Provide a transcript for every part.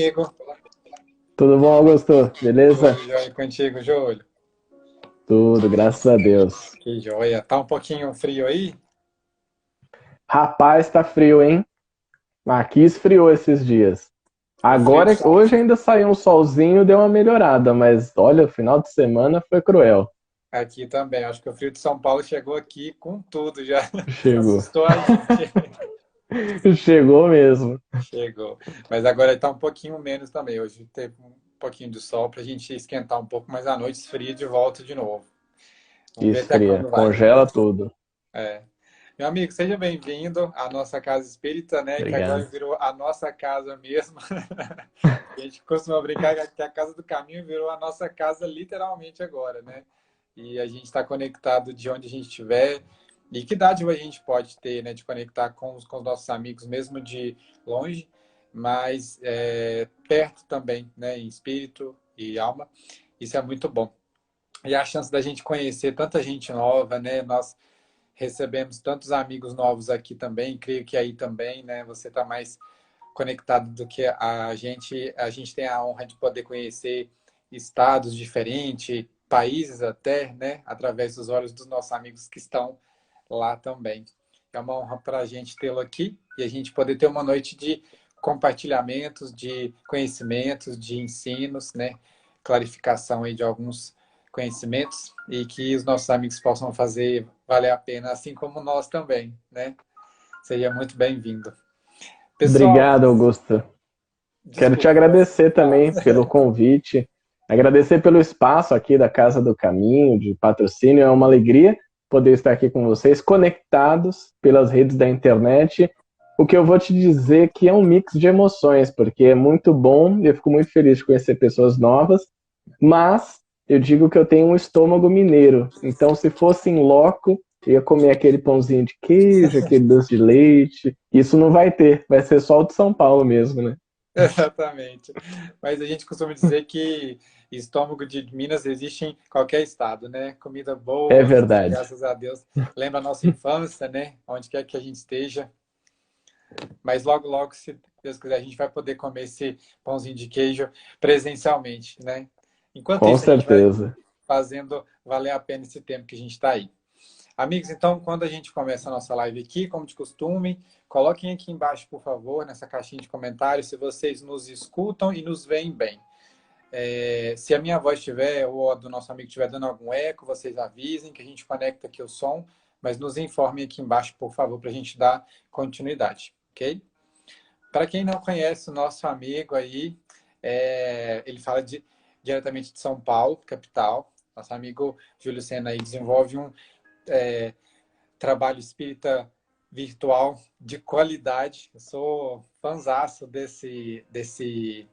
Amigo, Tudo bom, Augusto? tudo Beleza? jóia contigo, Júlio? Tudo, graças a Deus. Que joia. Tá um pouquinho frio aí? Rapaz, tá frio, hein? Aqui esfriou esses dias. O frio de Agora, São... hoje ainda saiu um solzinho, deu uma melhorada, mas olha, o final de semana foi cruel. Aqui também. Acho que o frio de São Paulo chegou aqui com tudo já. Chegou. Assustou a gente. Chegou mesmo. Chegou. Mas agora tá um pouquinho menos também. Hoje teve um pouquinho de sol pra gente esquentar um pouco, mas à noite esfria de volta de novo. Vamos ver até Esfria, quando vai. congela tudo. É. Meu amigo, seja bem-vindo à nossa casa espírita, né? Que agora Obrigado. virou a nossa casa mesmo. A gente costuma brincar que a casa do caminho virou a nossa casa literalmente agora, né? E a gente está conectado de onde a gente estiver. E que dádiva a gente pode ter, né? De conectar com os nossos amigos, mesmo de longe, mas perto também, né? Em espírito e alma. Isso é muito bom. E a chance da gente conhecer tanta gente nova, né? Nós recebemos tantos amigos novos aqui também, creio que aí também, né? Você está mais conectado do que a gente. A gente tem a honra de poder conhecer estados diferentes, países até, né? Através dos olhos dos nossos amigos que estão lá também. É uma honra para a gente tê-lo aqui e a gente poder ter uma noite de compartilhamentos, de conhecimentos, de ensinos, né? Clarificação aí de alguns conhecimentos e que os nossos amigos possam fazer valer a pena, assim como nós também, né? Seria muito bem-vindo. Pessoal, Obrigado, Augusto. Quero te desculpa, pode agradecer falar. também pelo convite, agradecer pelo espaço aqui da Casa do Caminho, de patrocínio. É uma alegria poder estar aqui com vocês, conectados pelas redes da internet. O que eu vou te dizer que é um mix de emoções, porque é muito bom, eu fico muito feliz de conhecer pessoas novas, mas eu digo que eu tenho um estômago mineiro, então se fosse em loco, eu ia comer aquele pãozinho de queijo, aquele doce de leite. Isso não vai ter, vai ser só o de São Paulo mesmo, né? Exatamente. Mas a gente costuma dizer que estômago de Minas existe em qualquer estado, né? Comida É boa, verdade. graças a Deus. Lembra a nossa infância, né? Onde quer que a gente esteja. Mas logo, logo, se Deus quiser, a gente vai poder comer esse pãozinho de queijo presencialmente, né? Enquanto Com isso, a gente vai certeza. fazendo valer a pena esse tempo que a gente está aí. Amigos, então, quando a gente começa a nossa live aqui, como de costume, coloquem aqui embaixo, por favor, nessa caixinha de comentários, se vocês nos escutam e nos veem bem. Se a minha voz estiver, ou a do nosso amigo estiver dando algum eco, vocês avisem que a gente conecta aqui o som, mas nos informem aqui embaixo, por favor, para a gente dar continuidade, ok? Para quem não conhece o nosso amigo aí, ele fala diretamente de São Paulo, capital. Nosso amigo Júlio Sena aí desenvolve um é, trabalho espírita virtual de qualidade. Eu sou fãzaço desse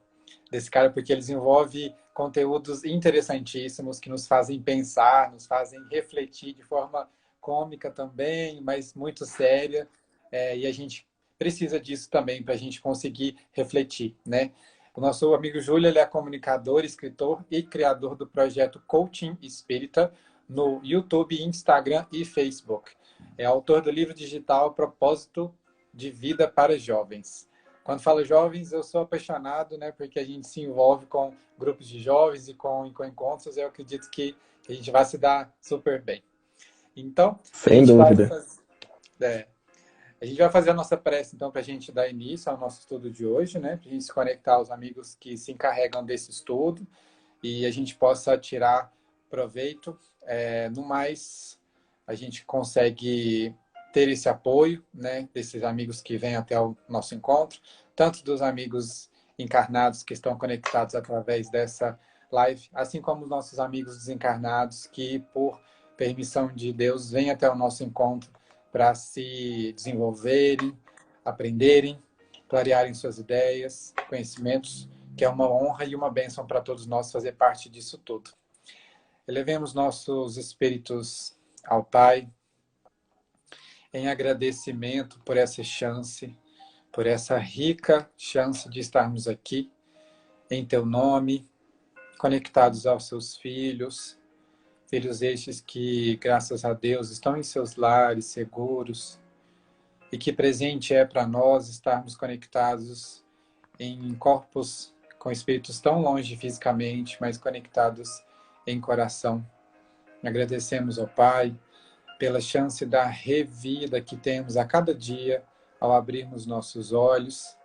cara, porque ele desenvolve conteúdos interessantíssimos que nos fazem pensar, nos fazem refletir de forma cômica também, mas muito séria. E a gente precisa disso também para a gente conseguir refletir, né? O nosso amigo Júlio, ele é comunicador, escritor e criador do projeto Coaching Espírita no YouTube, Instagram e Facebook. É autor do livro digital Propósito de Vida para Jovens. Quando falo jovens, eu sou apaixonado, né? Porque a gente se envolve com grupos de jovens e com encontros. Eu acredito que a gente vai se dar super bem. Então, a Sem gente vai dúvida. fazer, é, a gente vai fazer a nossa prece, então, para a gente dar início ao nosso estudo de hoje, né? Para a gente se conectar aos amigos que se encarregam desse estudo e a gente possa tirar proveito. No mais, a gente consegue ter esse apoio, né, desses amigos que vêm até o nosso encontro, tanto dos amigos encarnados que estão conectados através dessa live, assim como os nossos amigos desencarnados que, por permissão de Deus, vêm até o nosso encontro para se desenvolverem, aprenderem, clarearem suas ideias, conhecimentos, que é uma honra e uma bênção para todos nós fazer parte disso tudo. Elevemos nossos espíritos ao Pai em agradecimento por essa chance, por essa rica chance de estarmos aqui em Teu nome, conectados aos Seus filhos, filhos estes que, graças a Deus, estão em seus lares seguros, e que presente é para nós estarmos conectados em corpos com espíritos tão longe fisicamente, mas conectados em coração. Agradecemos ao Pai pela chance da revida que temos a cada dia ao abrirmos nossos olhos,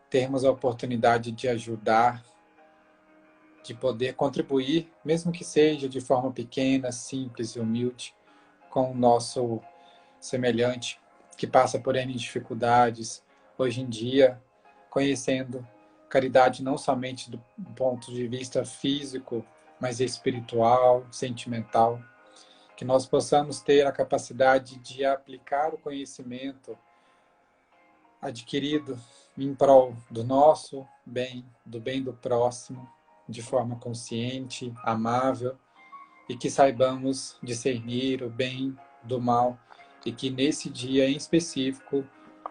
termos a oportunidade de ajudar, de poder contribuir, mesmo que seja de forma pequena, simples e humilde, com o nosso semelhante que passa por N dificuldades, hoje em dia, conhecendo caridade não somente do ponto de vista físico, mas espiritual, sentimental, que nós possamos ter a capacidade de aplicar o conhecimento adquirido em prol do nosso bem, do bem do próximo, de forma consciente, amável, e que saibamos discernir o bem do mal, e que nesse dia em específico,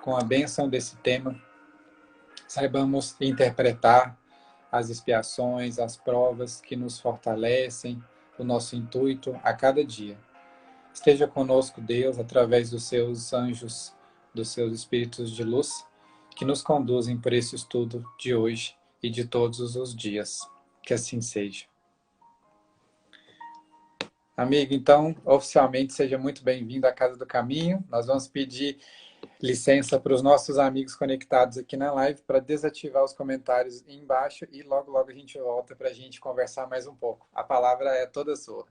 com a bênção desse tema, saibamos interpretar as expiações, as provas que nos fortalecem, o nosso intuito a cada dia. Esteja conosco, Deus, através dos seus anjos, dos seus espíritos de luz, que nos conduzem por esse estudo de hoje e de todos os dias. Que assim seja. Amigo, então, oficialmente, seja muito bem-vindo à Casa do Caminho. Nós vamos pedir licença para os nossos amigos conectados aqui na live para desativar os comentários embaixo e logo a gente volta para a gente conversar mais um pouco. A palavra é toda sua.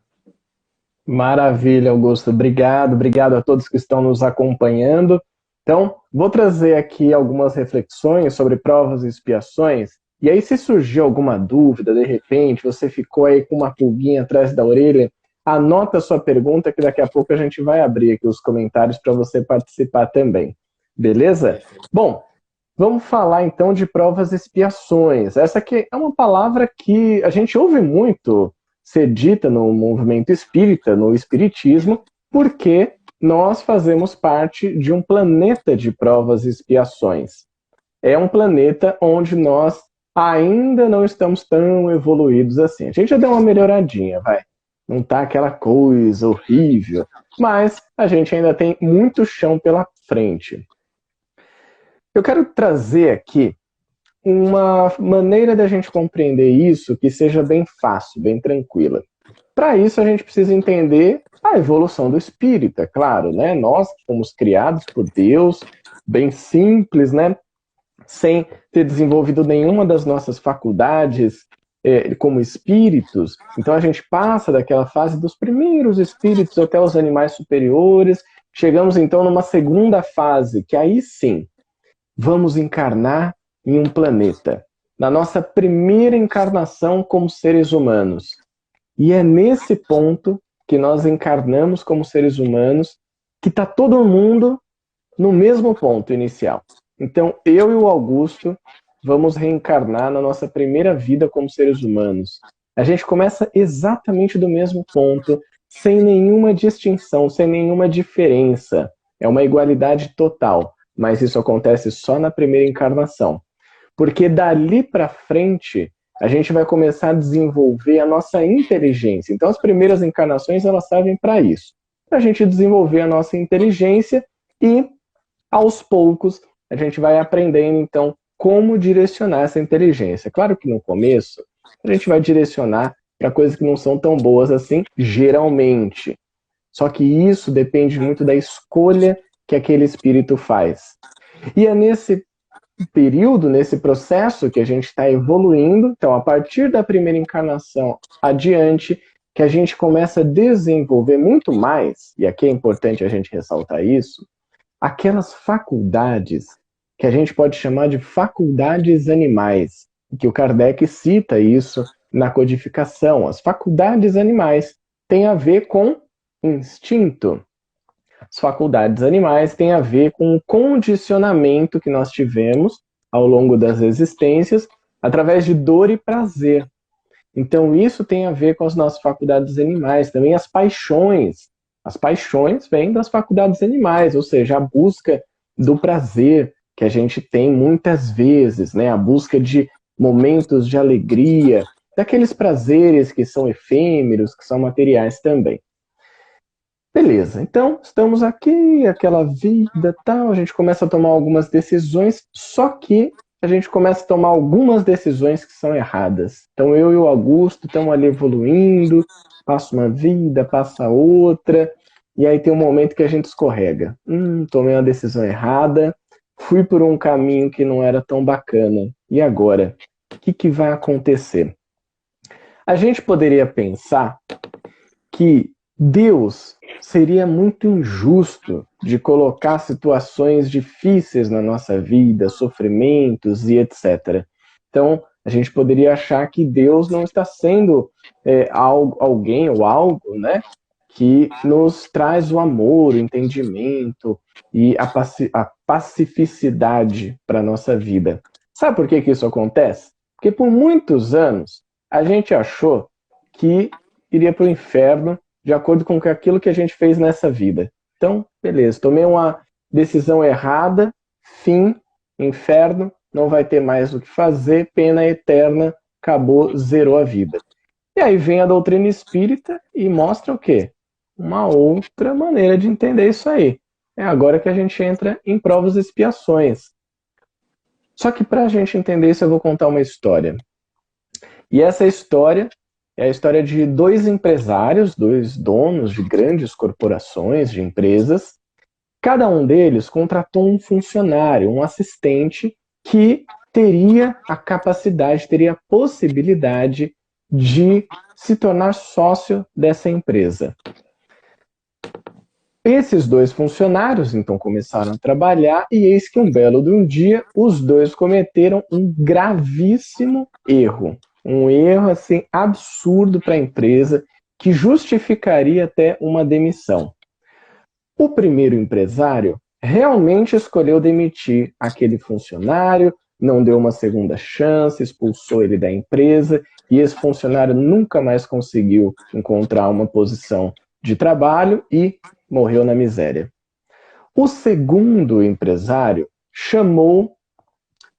Maravilha, Augusto. Obrigado a todos que estão nos acompanhando. Então, vou trazer aqui algumas reflexões sobre provas e expiações. E aí, se surgiu alguma dúvida, de repente, você ficou aí com uma pulguinha atrás da orelha, anota a sua pergunta que daqui a pouco a gente vai abrir aqui os comentários para você participar também. Beleza? Bom, vamos falar então de provas e expiações. Essa aqui é uma palavra que a gente ouve muito ser dita no movimento espírita, no espiritismo, porque nós fazemos parte de um planeta de provas e expiações. É um planeta onde nós ainda não estamos tão evoluídos assim. A gente já deu uma melhoradinha, vai. Não tá aquela coisa horrível, mas a gente ainda tem muito chão pela frente. Eu quero trazer aqui uma maneira da gente compreender isso que seja bem fácil, bem tranquila. Para isso, a gente precisa entender a evolução do espírito, é claro, né? Nós fomos criados por Deus, bem simples, né? Sem ter desenvolvido nenhuma das nossas faculdades como espíritos. Então, a gente passa daquela fase dos primeiros espíritos até os animais superiores. Chegamos, então, numa segunda fase, que aí sim, vamos encarnar em um planeta, na nossa primeira encarnação como seres humanos. E é nesse ponto que nós encarnamos como seres humanos, que está todo mundo no mesmo ponto inicial. Então, eu e o Augusto vamos reencarnar na nossa primeira vida como seres humanos. A gente começa exatamente do mesmo ponto, sem nenhuma distinção, sem nenhuma diferença. É uma igualdade total, mas isso acontece só na primeira encarnação. Porque dali para frente, a gente vai começar a desenvolver a nossa inteligência. Então, as primeiras encarnações, elas servem para isso. Para a gente desenvolver a nossa inteligência e, aos poucos, a gente vai aprendendo, então, como direcionar essa inteligência. Claro que no começo, a gente vai direcionar para coisas que não são tão boas assim, geralmente. Só que isso depende muito da escolha que aquele espírito faz. E é nesse período, nesse processo que a gente está evoluindo, então, a partir da primeira encarnação adiante, que a gente começa a desenvolver muito mais, e aqui é importante a gente ressaltar isso, aquelas faculdades que a gente pode chamar de faculdades animais, que o Kardec cita isso na codificação. As faculdades animais têm a ver com instinto. As faculdades animais têm a ver com o condicionamento que nós tivemos ao longo das existências, através de dor e prazer. Então isso tem a ver com as nossas faculdades animais. Também as paixões. As paixões vêm das faculdades animais, ou seja, a busca do prazer que a gente tem muitas vezes, né? A busca de momentos de alegria, daqueles prazeres que são efêmeros, que são materiais também. Beleza, então estamos aqui, aquela vida tal, a gente começa a tomar algumas decisões, só que a gente começa a tomar algumas decisões que são erradas. Então eu e o Augusto estamos ali evoluindo, passa uma vida, passa outra, e aí tem um momento que a gente escorrega. Tomei uma decisão errada, fui por um caminho que não era tão bacana. E agora? O que vai acontecer? A gente poderia pensar que Deus seria muito injusto de colocar situações difíceis na nossa vida, sofrimentos e etc. Então, a gente poderia achar que Deus não está sendo alguém ou algo, né, que nos traz o amor, o entendimento e a pacificidade para a nossa vida. Sabe por que isso acontece? Porque por muitos anos a gente achou que iria para o inferno de acordo com aquilo que a gente fez nessa vida. Então, beleza, tomei uma decisão errada, fim, inferno, não vai ter mais o que fazer, pena eterna, acabou, zerou a vida. E aí vem a doutrina espírita e mostra o quê? Uma outra maneira de entender isso aí. É agora que a gente entra em provas e expiações. Só que para a gente entender isso, eu vou contar uma história. E essa história é a história de dois empresários, dois donos de grandes corporações, de empresas. Cada um deles contratou um funcionário, um assistente, que teria a capacidade, teria a possibilidade de se tornar sócio dessa empresa. Esses dois funcionários, então, começaram a trabalhar e eis que um belo de um dia, os dois cometeram um gravíssimo erro. Um erro, assim, absurdo para a empresa, que justificaria até uma demissão. O primeiro empresário realmente escolheu demitir aquele funcionário, não deu uma segunda chance, expulsou ele da empresa, e esse funcionário nunca mais conseguiu encontrar uma posição de trabalho e morreu na miséria. O segundo empresário chamou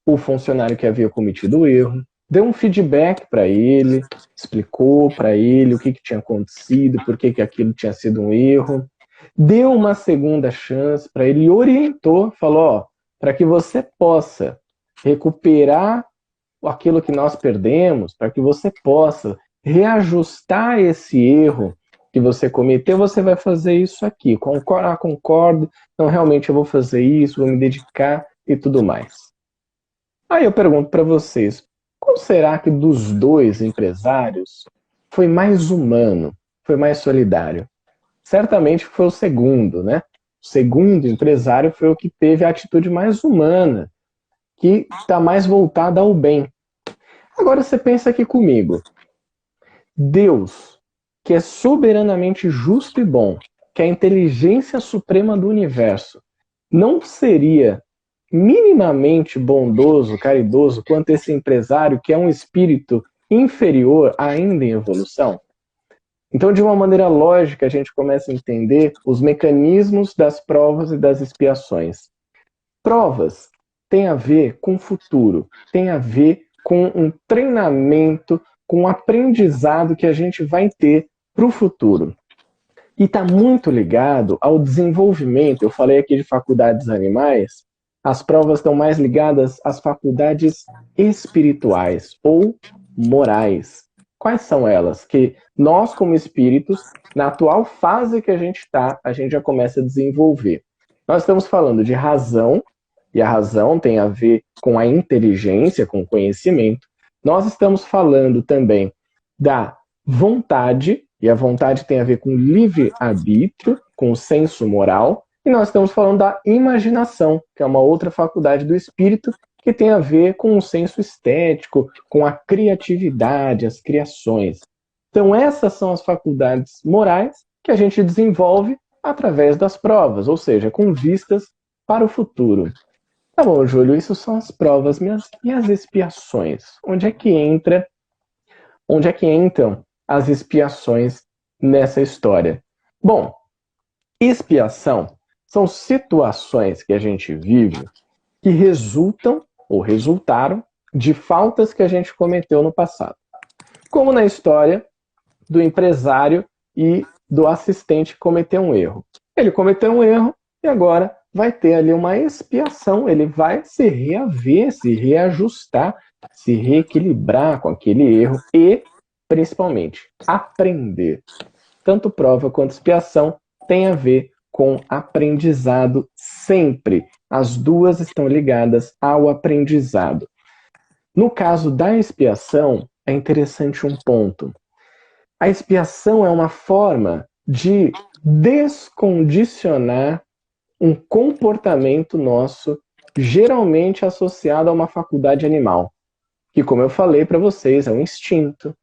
o funcionário que havia cometido o erro, deu um feedback para ele, explicou para ele o que tinha acontecido, por que aquilo tinha sido um erro, deu uma segunda chance para ele e orientou, falou, para que você possa recuperar aquilo que nós perdemos, para que você possa reajustar esse erro que você cometeu, você vai fazer isso aqui. Concordo, então realmente eu vou fazer isso, vou me dedicar e tudo mais. Aí eu pergunto para vocês, qual será que dos dois empresários foi mais humano, foi mais solidário? Certamente foi o segundo, né? O segundo empresário foi o que teve a atitude mais humana, que está mais voltada ao bem. Agora você pensa aqui comigo. Deus, que é soberanamente justo e bom, que é a inteligência suprema do universo, não seria minimamente bondoso, caridoso, quanto esse empresário que é um espírito inferior ainda em evolução? Então, de uma maneira lógica, a gente começa a entender os mecanismos das provas e das expiações. Provas têm a ver com o futuro, têm a ver com um treinamento, com um aprendizado que a gente vai ter para o futuro. E está muito ligado ao desenvolvimento. Eu falei aqui de faculdades animais, as provas estão mais ligadas às faculdades espirituais ou morais. Quais são elas? Que nós, como espíritos, na atual fase que a gente está, a gente já começa a desenvolver. Nós estamos falando de razão, e a razão tem a ver com a inteligência, com o conhecimento. Nós estamos falando também da vontade, e a vontade tem a ver com livre-arbítrio, com o senso moral. E nós estamos falando da imaginação, que é uma outra faculdade do espírito, que tem a ver com o senso estético, com a criatividade, as criações. Então essas são as faculdades morais que a gente desenvolve através das provas, ou seja, com vistas para o futuro. Tá bom, Júlio, isso são as provas, e as expiações? Onde é que entram as expiações nessa história? Bom, expiação são situações que a gente vive que resultam ou resultaram de faltas que a gente cometeu no passado. Como na história do empresário e do assistente que cometeu um erro. Ele cometeu um erro e agora vai ter ali uma expiação, ele vai se reaver, se reajustar, se reequilibrar com aquele erro e, principalmente, aprender. Tanto prova quanto expiação tem a ver com aprendizado sempre. As duas estão ligadas ao aprendizado. No caso da expiação, é interessante um ponto. A expiação é uma forma de descondicionar um comportamento nosso, geralmente associado a uma faculdade animal, que, como eu falei para vocês, é um instinto,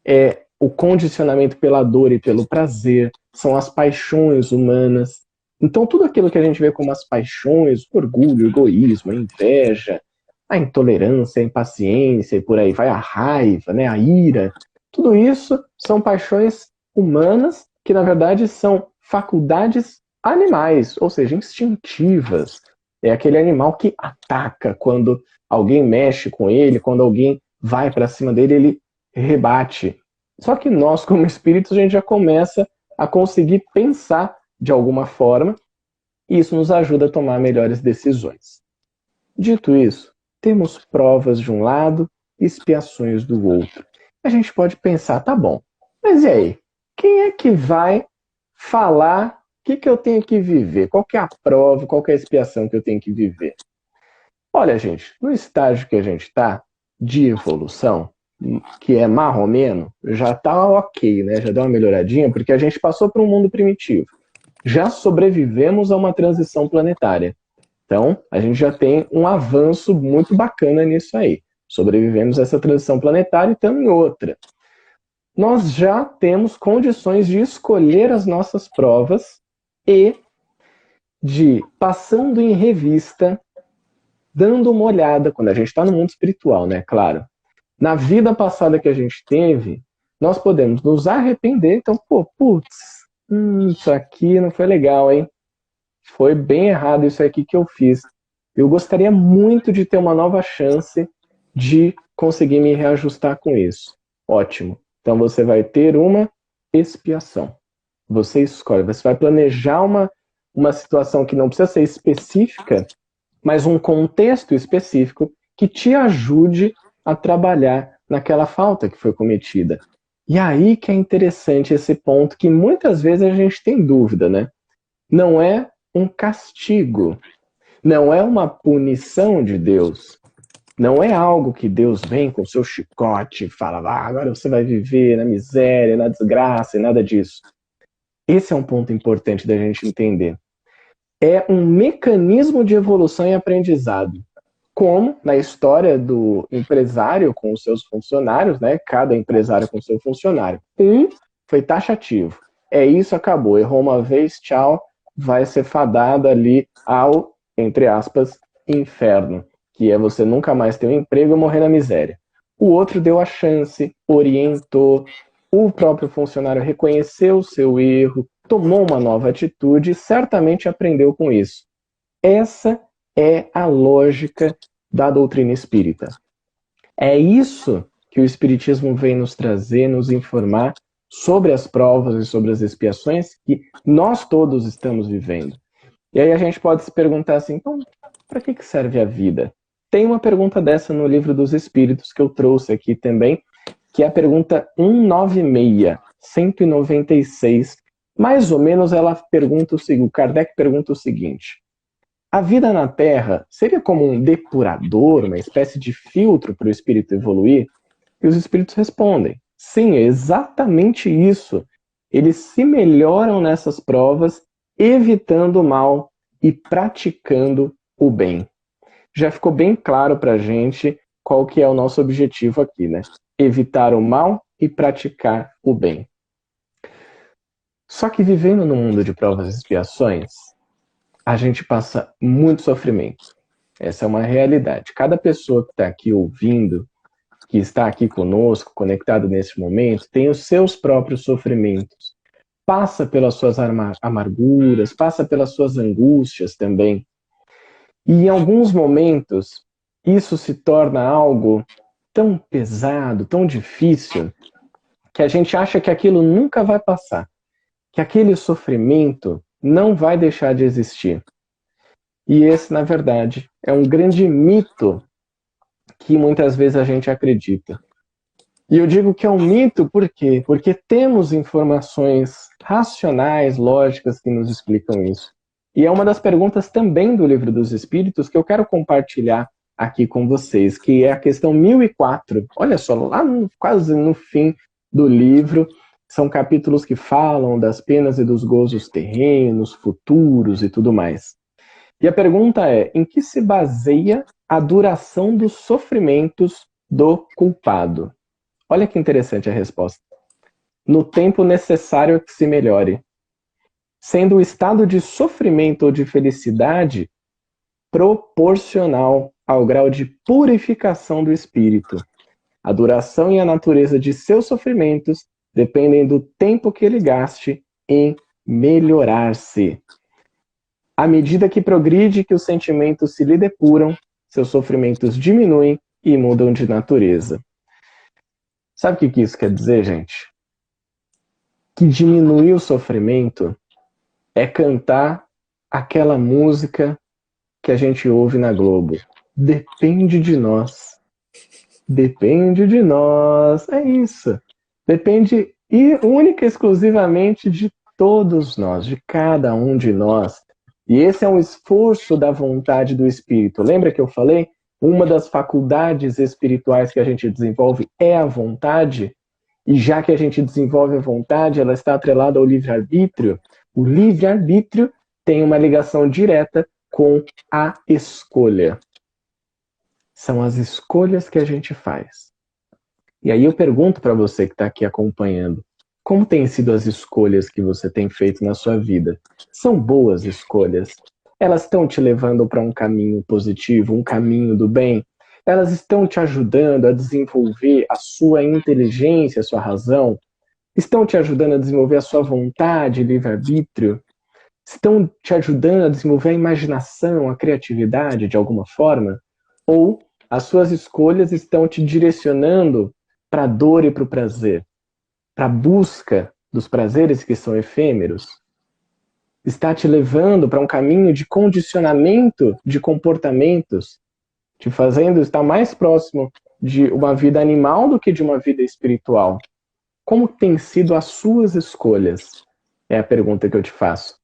é o condicionamento pela dor e pelo prazer, são as paixões humanas. Então, tudo aquilo que a gente vê como as paixões, o orgulho, o egoísmo, a inveja, a intolerância, a impaciência e por aí vai, a raiva, né, a ira, tudo isso são paixões humanas que, na verdade, são faculdades animais, ou seja, instintivas. É aquele animal que ataca quando alguém mexe com ele, quando alguém vai para cima dele, ele rebate. Só que nós, como espíritos, a gente já começa a conseguir pensar de alguma forma e isso nos ajuda a tomar melhores decisões. Dito isso, temos provas de um lado e expiações do outro. A gente pode pensar, tá bom, mas e aí? Quem é que vai falar o que eu tenho que viver? Qual que é a prova, qual que é a expiação que eu tenho que viver? Olha, gente, no estágio que a gente está, de evolução, que é marromeno, já está ok, né? Já deu uma melhoradinha, porque a gente passou por um mundo primitivo. Já sobrevivemos a uma transição planetária. Então, a gente já tem um avanço muito bacana nisso aí. Sobrevivemos a essa transição planetária e estamos em outra. Nós já temos condições de escolher as nossas provas e de, passando em revista, dando uma olhada, quando a gente está no mundo espiritual, né? Claro. Na vida passada que a gente teve, nós podemos nos arrepender. Então, isso aqui não foi legal, hein? Foi bem errado isso aqui que eu fiz. Eu gostaria muito de ter uma nova chance de conseguir me reajustar com isso. Ótimo. Então você vai ter uma expiação. Você escolhe, você vai planejar uma situação que não precisa ser específica, mas um contexto específico que te ajude a trabalhar naquela falta que foi cometida. E aí que é interessante esse ponto que muitas vezes a gente tem dúvida, né? Não é um castigo, não é uma punição de Deus, não é algo que Deus vem com seu chicote e fala, agora você vai viver na miséria, na desgraça e nada disso. Esse é um ponto importante da gente entender. É um mecanismo de evolução e aprendizado. Como na história do empresário com os seus funcionários, né? Cada empresário com seu funcionário. Um foi taxativo. É isso, acabou. Errou uma vez, tchau. Vai ser fadado ali ao, entre aspas, inferno. Que é você nunca mais ter um emprego e morrer na miséria. O outro deu a chance, orientou. O próprio funcionário reconheceu o seu erro, tomou uma nova atitude e certamente aprendeu com isso. Essa é a lógica da doutrina espírita. É isso que o Espiritismo vem nos trazer, nos informar sobre as provas e sobre as expiações que nós todos estamos vivendo. E aí a gente pode se perguntar assim, então, para que serve a vida? Tem uma pergunta dessa no Livro dos Espíritos que eu trouxe aqui também, que é a pergunta 196, 196. Mais ou menos ela pergunta o seguinte, Kardec pergunta o seguinte: a vida na Terra seria como um depurador, uma espécie de filtro para o espírito evoluir? E os espíritos respondem, sim, é exatamente isso. Eles se melhoram nessas provas, evitando o mal e praticando o bem. Já ficou bem claro para a gente qual que é o nosso objetivo aqui, né? Evitar o mal e praticar o bem. Só que vivendo no mundo de provas e expiações, a gente passa muito sofrimento. Essa é uma realidade. Cada pessoa que está aqui ouvindo, que está aqui conosco, conectado nesse momento, tem os seus próprios sofrimentos. Passa pelas suas amarguras, passa pelas suas angústias também. E em alguns momentos, isso se torna algo tão pesado, tão difícil, que a gente acha que aquilo nunca vai passar, que aquele sofrimento não vai deixar de existir. E esse, na verdade, é um grande mito que muitas vezes a gente acredita. E eu digo que é um mito por quê? Porque temos informações racionais, lógicas, que nos explicam isso. E é uma das perguntas também do Livro dos Espíritos que eu quero compartilhar aqui com vocês, que é a questão 1004. Olha só, quase no fim do livro, são capítulos que falam das penas e dos gozos terrenos, futuros e tudo mais. E a pergunta é: em que se baseia a duração dos sofrimentos do culpado? Olha que interessante a resposta. No tempo necessário que se melhore, sendo o estado de sofrimento ou de felicidade proporcional ao grau de purificação do espírito. A duração e a natureza de seus sofrimentos dependem do tempo que ele gaste em melhorar-se. À medida que progride que os sentimentos se lhe depuram, seus sofrimentos diminuem e mudam de natureza. Sabe o que isso quer dizer, gente? Que diminuir o sofrimento é cantar aquela música que a gente ouve na Globo. Depende de nós. Depende de nós. É isso. Depende única e exclusivamente de todos nós, de cada um de nós. E esse é um esforço da vontade do Espírito. Lembra que eu falei? Uma das faculdades espirituais que a gente desenvolve é a vontade. E já que a gente desenvolve a vontade, ela está atrelada ao livre-arbítrio. O livre-arbítrio tem uma ligação direta com a escolha. São as escolhas que a gente faz. E aí eu pergunto para você que está aqui acompanhando, como têm sido as escolhas que você tem feito na sua vida? São boas escolhas? Elas estão te levando para um caminho positivo, um caminho do bem? Elas estão te ajudando a desenvolver a sua inteligência, a sua razão? Estão te ajudando a desenvolver a sua vontade, livre-arbítrio? Estão te ajudando a desenvolver a imaginação, a criatividade de alguma forma? Ou as suas escolhas estão te direcionando para a dor e para o prazer? Para a busca dos prazeres que são efêmeros? Está te levando para um caminho de condicionamento de comportamentos, te fazendo estar mais próximo de uma vida animal do que de uma vida espiritual? Como têm sido as suas escolhas? É a pergunta que eu te faço.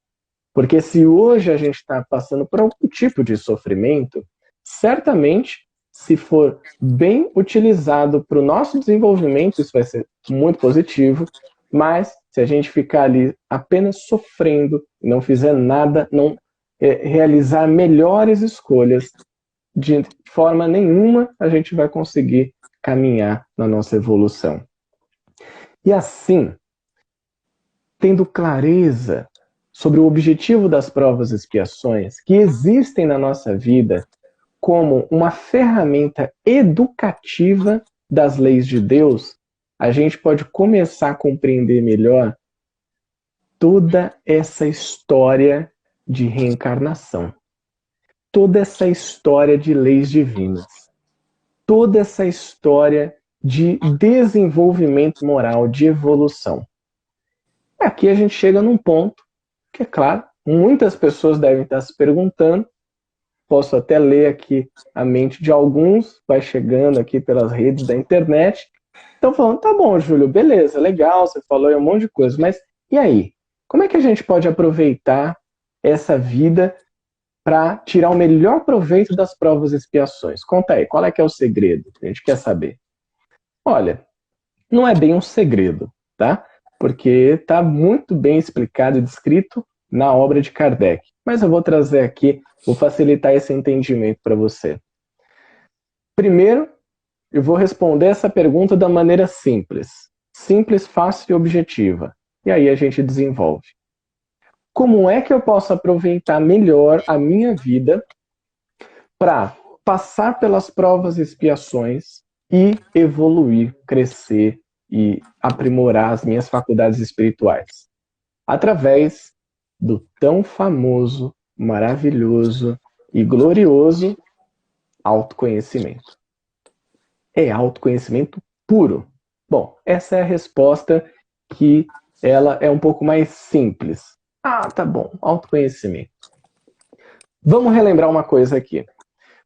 Porque se hoje a gente está passando por algum tipo de sofrimento, certamente, se for bem utilizado para o nosso desenvolvimento, isso vai ser muito positivo, mas se a gente ficar ali apenas sofrendo, não fizer nada, não realizar melhores escolhas, de forma nenhuma a gente vai conseguir caminhar na nossa evolução. E assim, tendo clareza sobre o objetivo das provas e expiações que existem na nossa vida como uma ferramenta educativa das leis de Deus, a gente pode começar a compreender melhor toda essa história de reencarnação, toda essa história de leis divinas, toda essa história de desenvolvimento moral, de evolução. Aqui a gente chega num ponto que, é claro, muitas pessoas devem estar se perguntando. Posso até ler aqui a mente de alguns, vai chegando aqui pelas redes da internet. Estão falando, tá bom, Júlio, beleza, legal, você falou aí um monte de coisa, mas e aí? Como é que a gente pode aproveitar essa vida para tirar o melhor proveito das provas e expiações? Conta aí, qual é que é o segredo? A gente quer saber. Olha, não é bem um segredo, tá? Porque está muito bem explicado e descrito na obra de Kardec. Mas eu vou trazer aqui, vou facilitar esse entendimento para você. Primeiro, eu vou responder essa pergunta da maneira simples. Simples, fácil e objetiva. E aí a gente desenvolve. Como é que eu posso aproveitar melhor a minha vida para passar pelas provas e expiações e evoluir, crescer e aprimorar as minhas faculdades espirituais? Através do tão famoso, maravilhoso e glorioso autoconhecimento. É autoconhecimento puro. Bom, essa é a resposta que ela é um pouco mais simples. Ah, tá bom, autoconhecimento. Vamos relembrar uma coisa aqui.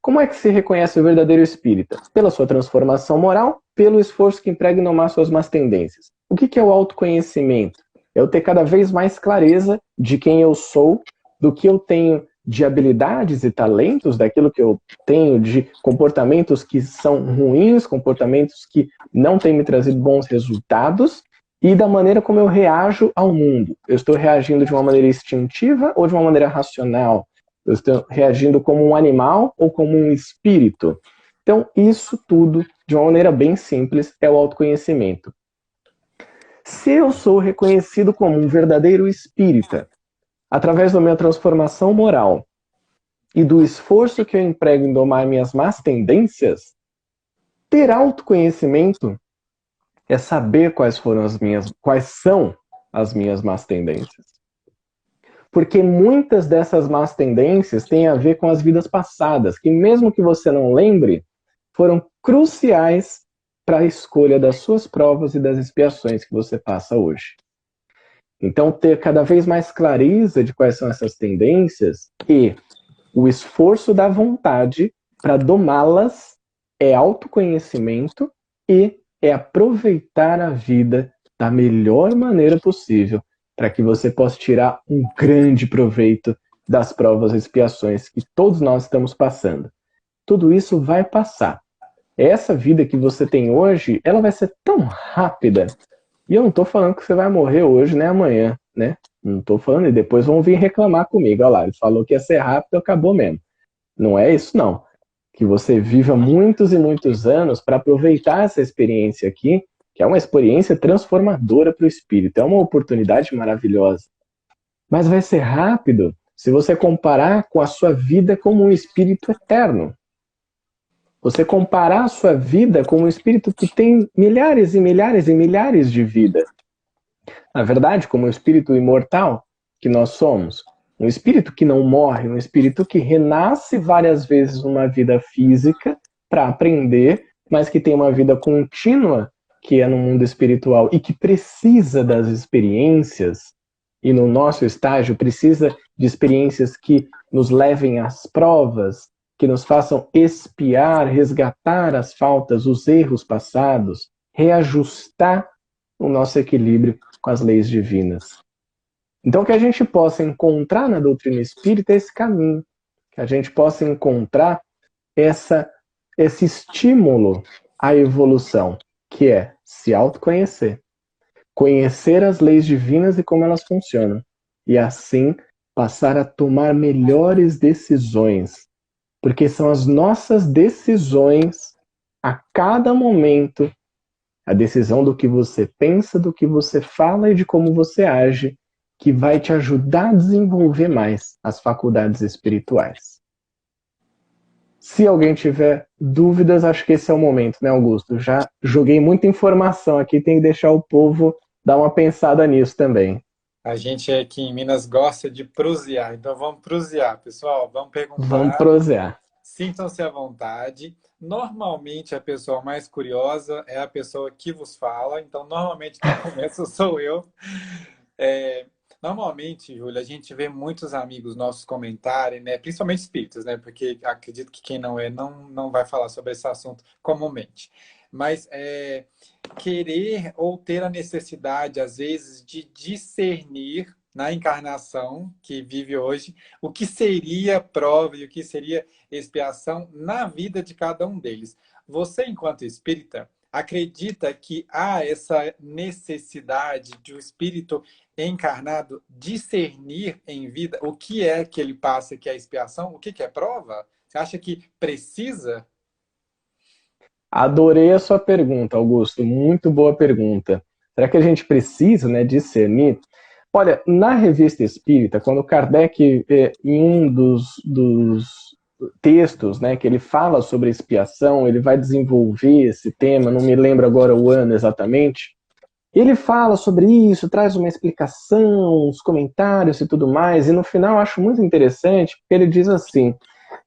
Como é que se reconhece o verdadeiro espírita? Pela sua transformação moral, pelo esforço que emprega em domar suas más tendências. O que é o autoconhecimento? É eu ter cada vez mais clareza de quem eu sou, do que eu tenho de habilidades e talentos, daquilo que eu tenho de comportamentos que são ruins, comportamentos que não têm me trazido bons resultados, e da maneira como eu reajo ao mundo. Eu estou reagindo de uma maneira instintiva ou de uma maneira racional? Eu estou reagindo como um animal ou como um espírito? Então, isso tudo, de uma maneira bem simples, é o autoconhecimento. Se eu sou reconhecido como um verdadeiro espírita, através da minha transformação moral e do esforço que eu emprego em domar minhas más tendências, ter autoconhecimento é saber quais são as minhas más tendências. Porque muitas dessas más tendências têm a ver com as vidas passadas, que mesmo que você não lembre, foram cruciais para a escolha das suas provas e das expiações que você passa hoje. Então, ter cada vez mais clareza de quais são essas tendências e o esforço da vontade para domá-las é autoconhecimento e é aproveitar a vida da melhor maneira possível para que você possa tirar um grande proveito das provas e expiações que todos nós estamos passando. Tudo isso vai passar. Essa vida que você tem hoje, ela vai ser tão rápida. E eu não estou falando que você vai morrer hoje nem amanhã, né? Não estou falando, e depois vão vir reclamar comigo. Olha lá, ele falou que ia ser rápido, acabou mesmo. Não é isso, não. Que você viva muitos e muitos anos para aproveitar essa experiência aqui, que é uma experiência transformadora para o espírito. É uma oportunidade maravilhosa. Mas vai ser rápido se você comparar com a sua vida como um espírito eterno. Você comparar a sua vida com um espírito que tem milhares e milhares e milhares de vidas. Na verdade, como um espírito imortal que nós somos. Um espírito que não morre, um espírito que renasce várias vezes numa vida física para aprender, mas que tem uma vida contínua, que é no mundo espiritual, e que precisa das experiências, e no nosso estágio precisa de experiências que nos levem às provas, que nos façam expiar, resgatar as faltas, os erros passados, reajustar o nosso equilíbrio com as leis divinas. Então, que a gente possa encontrar na doutrina espírita esse caminho, que a gente possa encontrar esse estímulo à evolução, que é se autoconhecer, conhecer as leis divinas e como elas funcionam, e assim passar a tomar melhores decisões, porque são as nossas decisões a cada momento, a decisão do que você pensa, do que você fala e de como você age, que vai te ajudar a desenvolver mais as faculdades espirituais. Se alguém tiver dúvidas, acho que esse é o momento, né, Augusto? Já joguei muita informação aqui, tem que deixar o povo dar uma pensada nisso também. A gente aqui em Minas gosta de prosear, então vamos prosear, pessoal. Vamos Vamos perguntar. prosear. Sintam-se à vontade. Normalmente a pessoa mais curiosa é a pessoa que vos fala, então normalmente quem começa sou eu. Normalmente, Júlia, a gente vê muitos amigos nossos comentarem, né? Principalmente espíritas, né? Porque acredito que quem não é não vai falar sobre esse assunto comumente. Mas querer ou ter a necessidade, às vezes, de discernir na encarnação que vive hoje o que seria prova e o que seria expiação na vida de cada um deles. Você, enquanto espírita, acredita que há essa necessidade de o espírito encarnado discernir em vida o que é que ele passa, que é expiação, o que é prova? Você acha que precisa? Adorei a sua pergunta, Augusto. Muito boa pergunta. Será que a gente precisa, né, discernir? Olha, na Revista Espírita, quando Kardec, em um dos textos, né, que ele fala sobre expiação, ele vai desenvolver esse tema, não me lembro agora o ano exatamente, ele fala sobre isso, traz uma explicação, os comentários e tudo mais, e no final eu acho muito interessante, porque ele diz assim: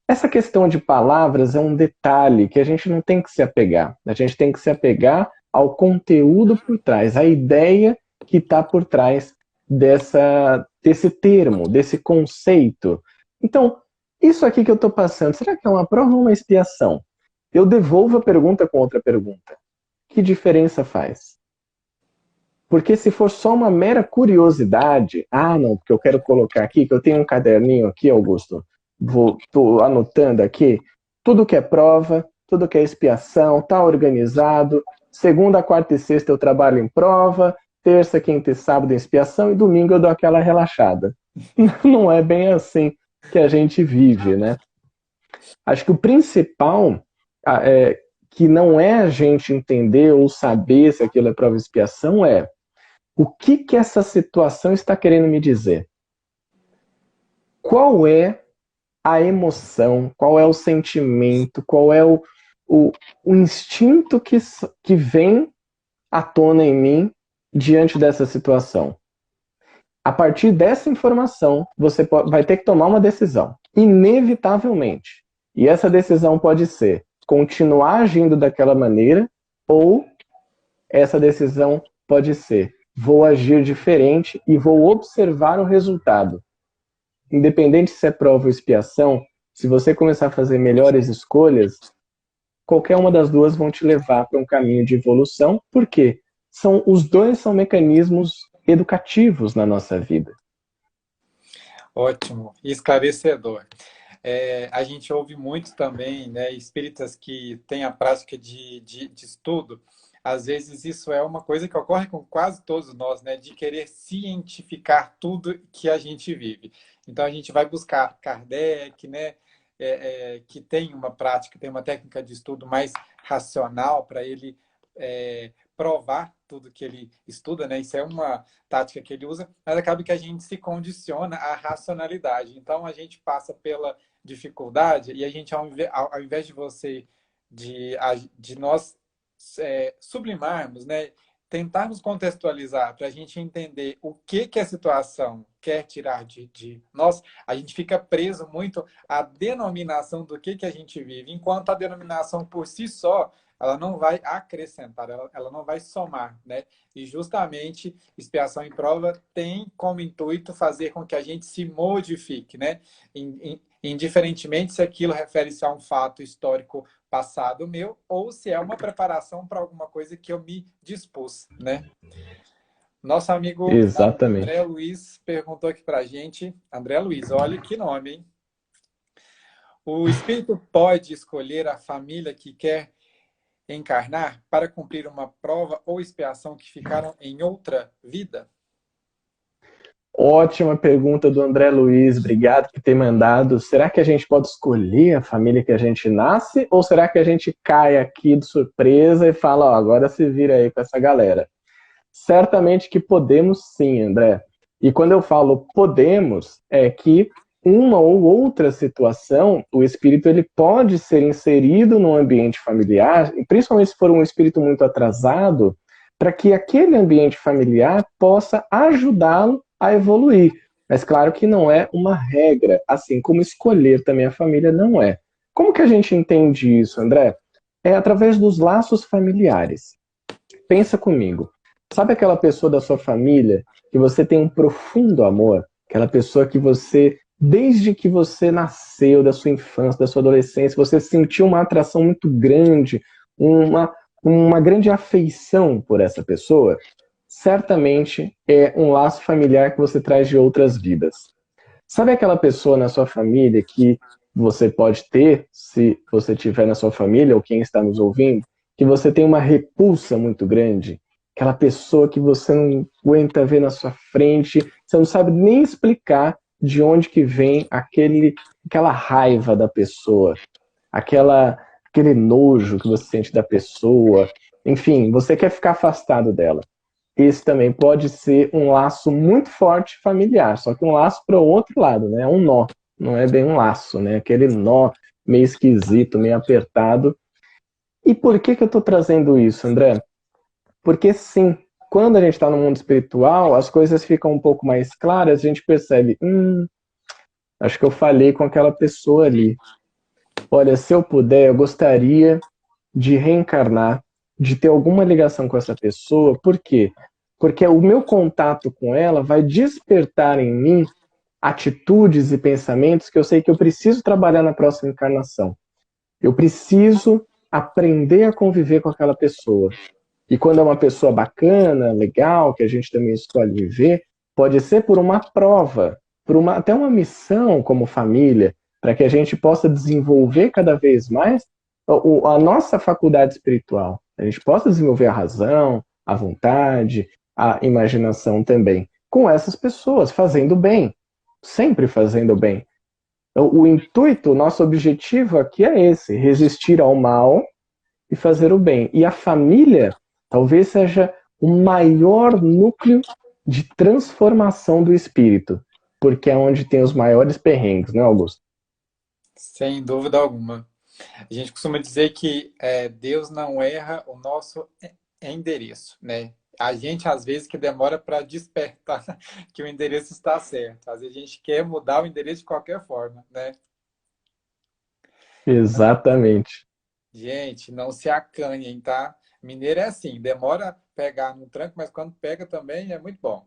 essa questão de palavras é um detalhe que a gente não tem que se apegar. A gente tem que se apegar ao conteúdo por trás, à ideia que está por trás desse termo, desse conceito. Então, isso aqui que eu estou passando, será que é uma prova ou uma expiação? Eu devolvo a pergunta com outra pergunta. Que diferença faz? Porque se for só uma mera curiosidade, não, porque eu quero colocar aqui, que eu tenho um caderninho aqui, Augusto, tô anotando aqui, tudo que é prova, tudo que é expiação, tá organizado, segunda, quarta e sexta eu trabalho em prova, terça, quinta e sábado em expiação, e domingo eu dou aquela relaxada. Não é bem assim que a gente vive, né? Acho que o principal que não é a gente entender ou saber se aquilo é prova e expiação o que essa situação está querendo me dizer? Qual é a emoção? Qual é o sentimento? Qual é o instinto que vem à tona em mim diante dessa situação? A partir dessa informação, você vai ter que tomar uma decisão, inevitavelmente. E essa decisão pode ser continuar agindo daquela maneira, ou essa decisão pode ser: vou agir diferente e vou observar o resultado. Independente se é prova ou expiação, se você começar a fazer melhores escolhas, qualquer uma das duas vão te levar para um caminho de evolução, porque os dois são mecanismos educativos na nossa vida. Ótimo, esclarecedor. A gente ouve muito também, né, espíritas que têm a prática de estudo. Às vezes isso é uma coisa que ocorre com quase todos nós, né, de querer cientificar tudo que a gente vive. Então a gente vai buscar Kardec, né, que tem uma prática, tem uma técnica de estudo mais racional para ele provar tudo que ele estuda, né? Isso é uma tática que ele usa, mas acaba que a gente se condiciona à racionalidade. Então a gente passa pela dificuldade e a gente, ao invés de de nós sublimarmos, né? Tentarmos contextualizar para a gente entender o que a situação quer tirar de nós, a gente fica preso muito à denominação do que a gente vive, enquanto a denominação por si só ela não vai acrescentar, ela não vai somar, né? E justamente expiação e prova tem como intuito fazer com que a gente se modifique, né? Indiferentemente se aquilo refere-se a um fato histórico passado meu ou se é uma preparação para alguma coisa que eu me dispus, né? Nosso amigo Exatamente. André Luiz perguntou aqui para a gente. André Luiz, olha que nome, hein? O espírito pode escolher a família que quer encarnar para cumprir uma prova ou expiação que ficaram em outra vida? Ótima pergunta do André Luiz, obrigado por ter mandado. Será que a gente pode escolher a família que a gente nasce ou será que a gente cai aqui de surpresa e fala, agora se vira aí com essa galera? Certamente que podemos sim, André. E quando eu falo podemos, é que uma ou outra situação, o espírito ele pode ser inserido no ambiente familiar, principalmente se for um espírito muito atrasado, para que aquele ambiente familiar possa ajudá-lo a evoluir. Mas claro que não é uma regra, assim como escolher também a família não é. Como que a gente entende isso, André? É através dos laços familiares. Pensa comigo. Sabe aquela pessoa da sua família que você tem um profundo amor? Aquela pessoa que você, desde que você nasceu, da sua infância, da sua adolescência, você sentiu uma atração muito grande, uma grande afeição por essa pessoa? Certamente é um laço familiar que você traz de outras vidas. Sabe aquela pessoa na sua família que você pode ter, se você tiver na sua família, ou quem está nos ouvindo, que você tem uma repulsa muito grande? Aquela pessoa que você não aguenta ver na sua frente, você não sabe nem explicar de onde que vem aquela raiva da pessoa, aquele nojo que você sente da pessoa. Enfim, você quer ficar afastado dela. Esse também pode ser um laço muito forte familiar, só que um laço para o outro lado, né? Um nó, não é bem um laço, né? Aquele nó meio esquisito, meio apertado. E por que eu estou trazendo isso, André? Porque sim, quando a gente está no mundo espiritual, as coisas ficam um pouco mais claras, a gente percebe, acho que eu falei com aquela pessoa ali. Olha, se eu puder, eu gostaria de reencarnar, de ter alguma ligação com essa pessoa. Por quê? Porque o meu contato com ela vai despertar em mim atitudes e pensamentos que eu sei que eu preciso trabalhar na próxima encarnação. Eu preciso aprender a conviver com aquela pessoa. E quando é uma pessoa bacana, legal, que a gente também escolhe viver, pode ser por uma prova, até uma missão como família, para que a gente possa desenvolver cada vez mais a nossa faculdade espiritual. A gente possa desenvolver a razão, a vontade, a imaginação também. Com essas pessoas, fazendo bem. Sempre fazendo bem. O intuito, o nosso objetivo aqui é esse, resistir ao mal e fazer o bem. E a família talvez seja o maior núcleo de transformação do espírito, porque é onde tem os maiores perrengues, né, Augusto? Sem dúvida alguma. A gente costuma dizer que Deus não erra o nosso endereço, né? A gente, às vezes, que demora para despertar que o endereço está certo. Às vezes a gente quer mudar o endereço de qualquer forma, né? Exatamente. Gente, não se acanhem, tá? Mineiro é assim, demora a pegar no tranco, mas quando pega também é muito bom.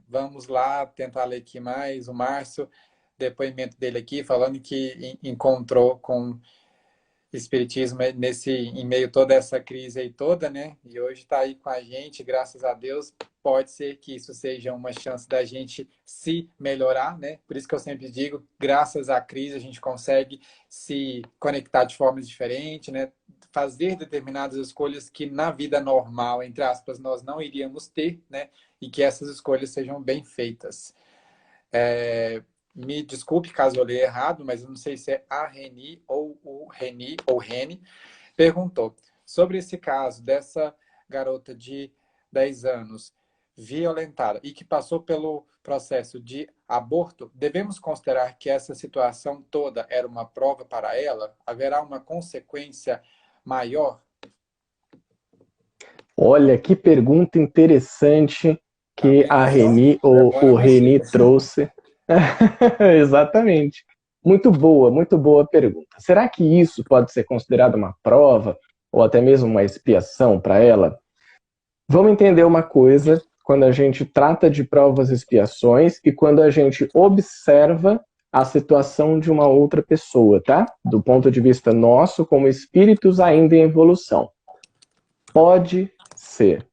Vamos lá tentar ler aqui mais. O Márcio, depoimento dele aqui, falando que encontrou com Espiritismo em meio a toda essa crise aí toda, né? E hoje está aí com a gente, graças a Deus. Pode ser que isso seja uma chance da gente se melhorar, né? Por isso que eu sempre digo, graças à crise a gente consegue se conectar de formas diferentes, né? Fazer determinadas escolhas que na vida normal, entre aspas, nós não iríamos ter, né? E que essas escolhas sejam bem feitas. Me desculpe caso eu leia errado, mas eu não sei se é a Reni ou o Reni ou Reni, perguntou sobre esse caso dessa garota de 10 anos violentada e que passou pelo processo de aborto. Devemos considerar que essa situação toda era uma prova para ela? Haverá uma consequência maior? Olha, que pergunta interessante que a Reni, ou o Reni trouxe. Exatamente. Muito boa pergunta. Será que isso pode ser considerado uma prova ou até mesmo uma expiação para ela? Vamos entender uma coisa quando a gente trata de provas e expiações e quando a gente observa a situação de uma outra pessoa, tá? Do ponto de vista nosso, como espíritos ainda em evolução. Pode ser.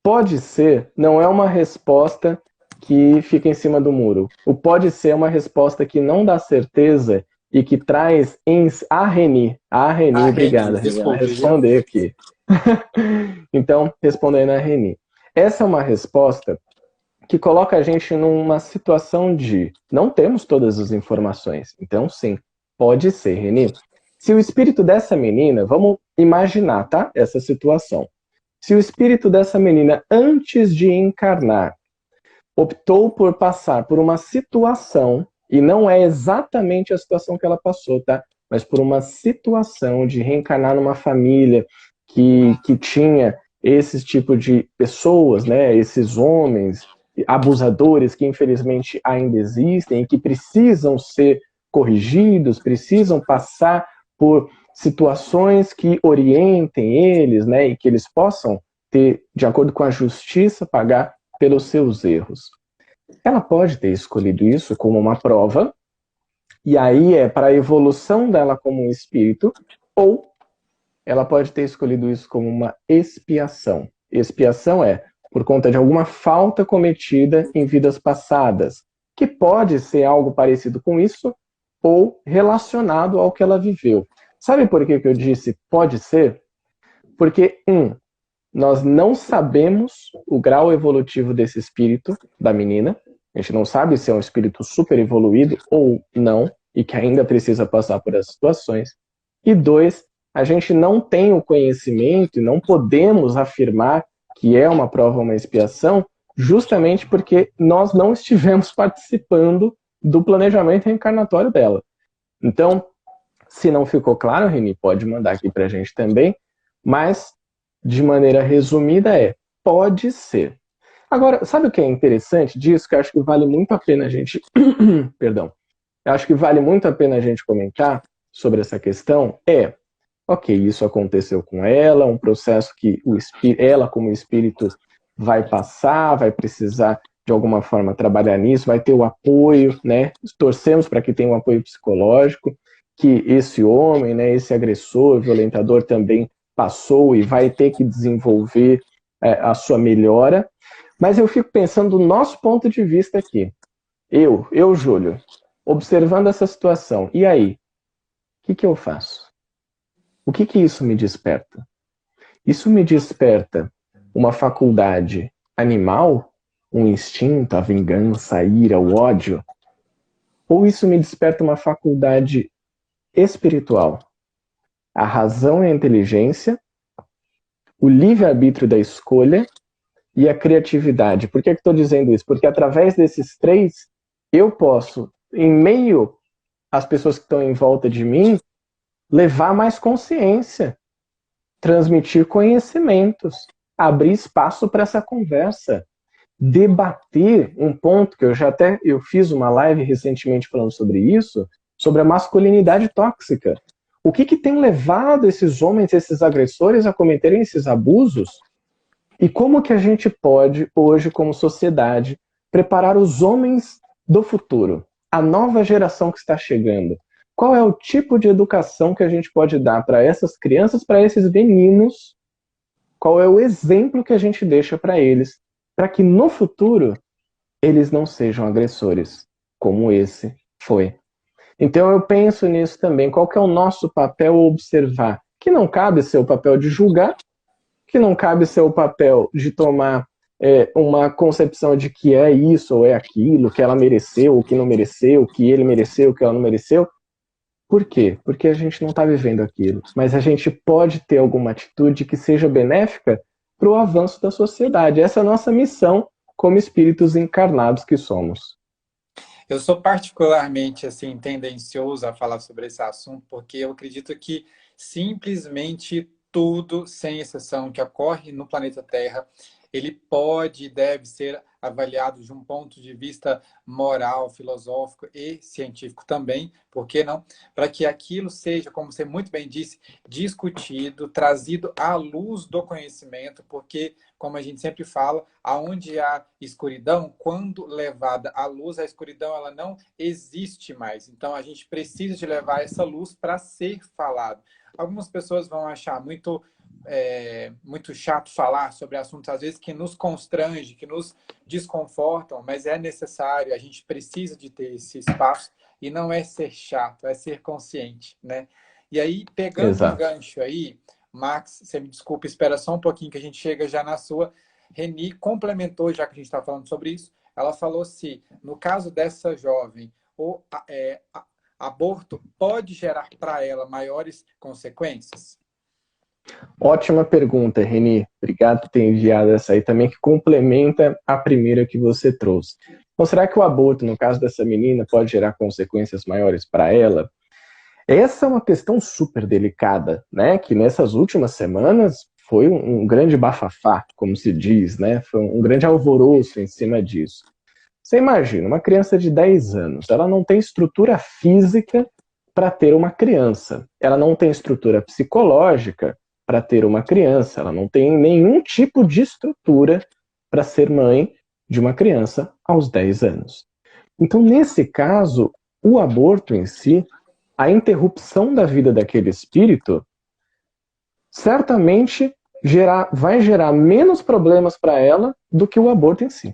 Pode ser não é uma resposta que fica em cima do muro. O pode ser é uma resposta que não dá certeza e que traz a Reni, obrigada, Reni, a responder aqui. Então, respondendo a Reni. Essa é uma resposta que coloca a gente numa situação de não temos todas as informações. Então, sim, pode ser, Reni. Se o espírito dessa menina, vamos imaginar, tá? Essa situação. Se o espírito dessa menina, antes de encarnar, optou por passar por uma situação, e não é exatamente a situação que ela passou, tá? Mas por uma situação de reencarnar numa família que tinha esse tipo de pessoas, né? Esses homens abusadores que infelizmente ainda existem e que precisam ser corrigidos, precisam passar por situações que orientem eles, né, e que eles possam ter, de acordo com a justiça, pagar pelos seus erros. Ela pode ter escolhido isso como uma prova, e aí é para a evolução dela como um espírito, ou ela pode ter escolhido isso como uma expiação. Expiação é por conta de alguma falta cometida em vidas passadas, que pode ser algo parecido com isso, ou relacionado ao que ela viveu. Sabe por que eu disse pode ser? Porque, nós não sabemos o grau evolutivo desse espírito, da menina. A gente não sabe se é um espírito super evoluído ou não, e que ainda precisa passar por essas situações. E 2, a gente não tem o conhecimento e não podemos afirmar que é uma prova ou uma expiação, justamente porque nós não estivemos participando do planejamento reencarnatório dela. Então, se não ficou claro, Reni, pode mandar aqui pra gente também, mas de maneira resumida pode ser. Agora, sabe o que é interessante disso? Que eu acho que vale muito a pena a gente... Perdão. Eu acho que vale muito a pena a gente comentar sobre essa questão. Ok, isso aconteceu com ela, um processo que ela como espírito vai passar, vai precisar de alguma forma, trabalhar nisso, vai ter o apoio, né? Torcemos para que tenha um apoio psicológico, que esse homem, né, esse agressor, violentador também passou e vai ter que desenvolver a sua melhora. Mas eu fico pensando do nosso ponto de vista aqui. Eu, Júlio, observando essa situação, e aí? O que eu faço? O que isso me desperta? Isso me desperta uma faculdade animal, um instinto, a vingança, a ira, o ódio? Ou isso me desperta uma faculdade espiritual? A razão e a inteligência, o livre-arbítrio da escolha e a criatividade. Por que eu estou dizendo isso? Porque através desses três, eu posso, em meio às pessoas que estão em volta de mim, levar mais consciência, transmitir conhecimentos, abrir espaço para essa conversa, debater um ponto que eu fiz uma live recentemente falando sobre isso, sobre a masculinidade tóxica. O que tem levado esses homens, esses agressores a cometerem esses abusos? E como que a gente pode, hoje, como sociedade, preparar os homens do futuro, a nova geração que está chegando? Qual é o tipo de educação que a gente pode dar para essas crianças, para esses meninos? Qual é o exemplo que a gente deixa para eles, para que no futuro eles não sejam agressores, como esse foi? Então eu penso nisso também. Qual que é o nosso papel observar? Que não cabe ser o papel de julgar, que não cabe ser o papel de tomar uma concepção de que é isso ou é aquilo, que ela mereceu ou que não mereceu, que ele mereceu ou que ela não mereceu. Por quê? Porque a gente não está vivendo aquilo. Mas a gente pode ter alguma atitude que seja benéfica para o avanço da sociedade. Essa é a nossa missão como espíritos encarnados que somos. Eu sou particularmente assim tendencioso a falar sobre esse assunto porque eu acredito que simplesmente tudo, sem exceção, que ocorre no planeta Terra, ele pode e deve ser avaliado de um ponto de vista moral, filosófico e científico também, por que não? Para que aquilo seja, como você muito bem disse, discutido, trazido à luz do conhecimento, porque, como a gente sempre fala, aonde há escuridão, quando levada à luz, a escuridão ela não existe mais. Então, a gente precisa de levar essa luz para ser falado. Algumas pessoas vão achar muito chato falar sobre assuntos, às vezes, que nos constrange, que nos desconfortam, mas é necessário, a gente precisa de ter esse espaço, e não é ser chato, é ser consciente, né? E aí, pegando um gancho aí, Max, você me desculpa, espera só um pouquinho que a gente chega já na sua. Reni complementou, já que a gente está falando sobre isso, ela falou se, no caso dessa jovem, o aborto pode gerar para ela maiores consequências? Ótima pergunta, Reni. Obrigado por ter enviado essa aí também, que complementa a primeira que você trouxe. Então, será que o aborto, no caso dessa menina, pode gerar consequências maiores para ela? Essa é uma questão super delicada, né? Que nessas últimas semanas foi um grande bafafá, como se diz, né? Foi um grande alvoroço em cima disso. Você imagina, uma criança de 10 anos, ela não tem estrutura física para ter uma criança. Ela não tem estrutura psicológica para ter uma criança. Ela não tem nenhum tipo de estrutura para ser mãe de uma criança aos 10 anos. Então, nesse caso, o aborto em si, a interrupção da vida daquele espírito, certamente vai gerar menos problemas para ela do que o aborto em si.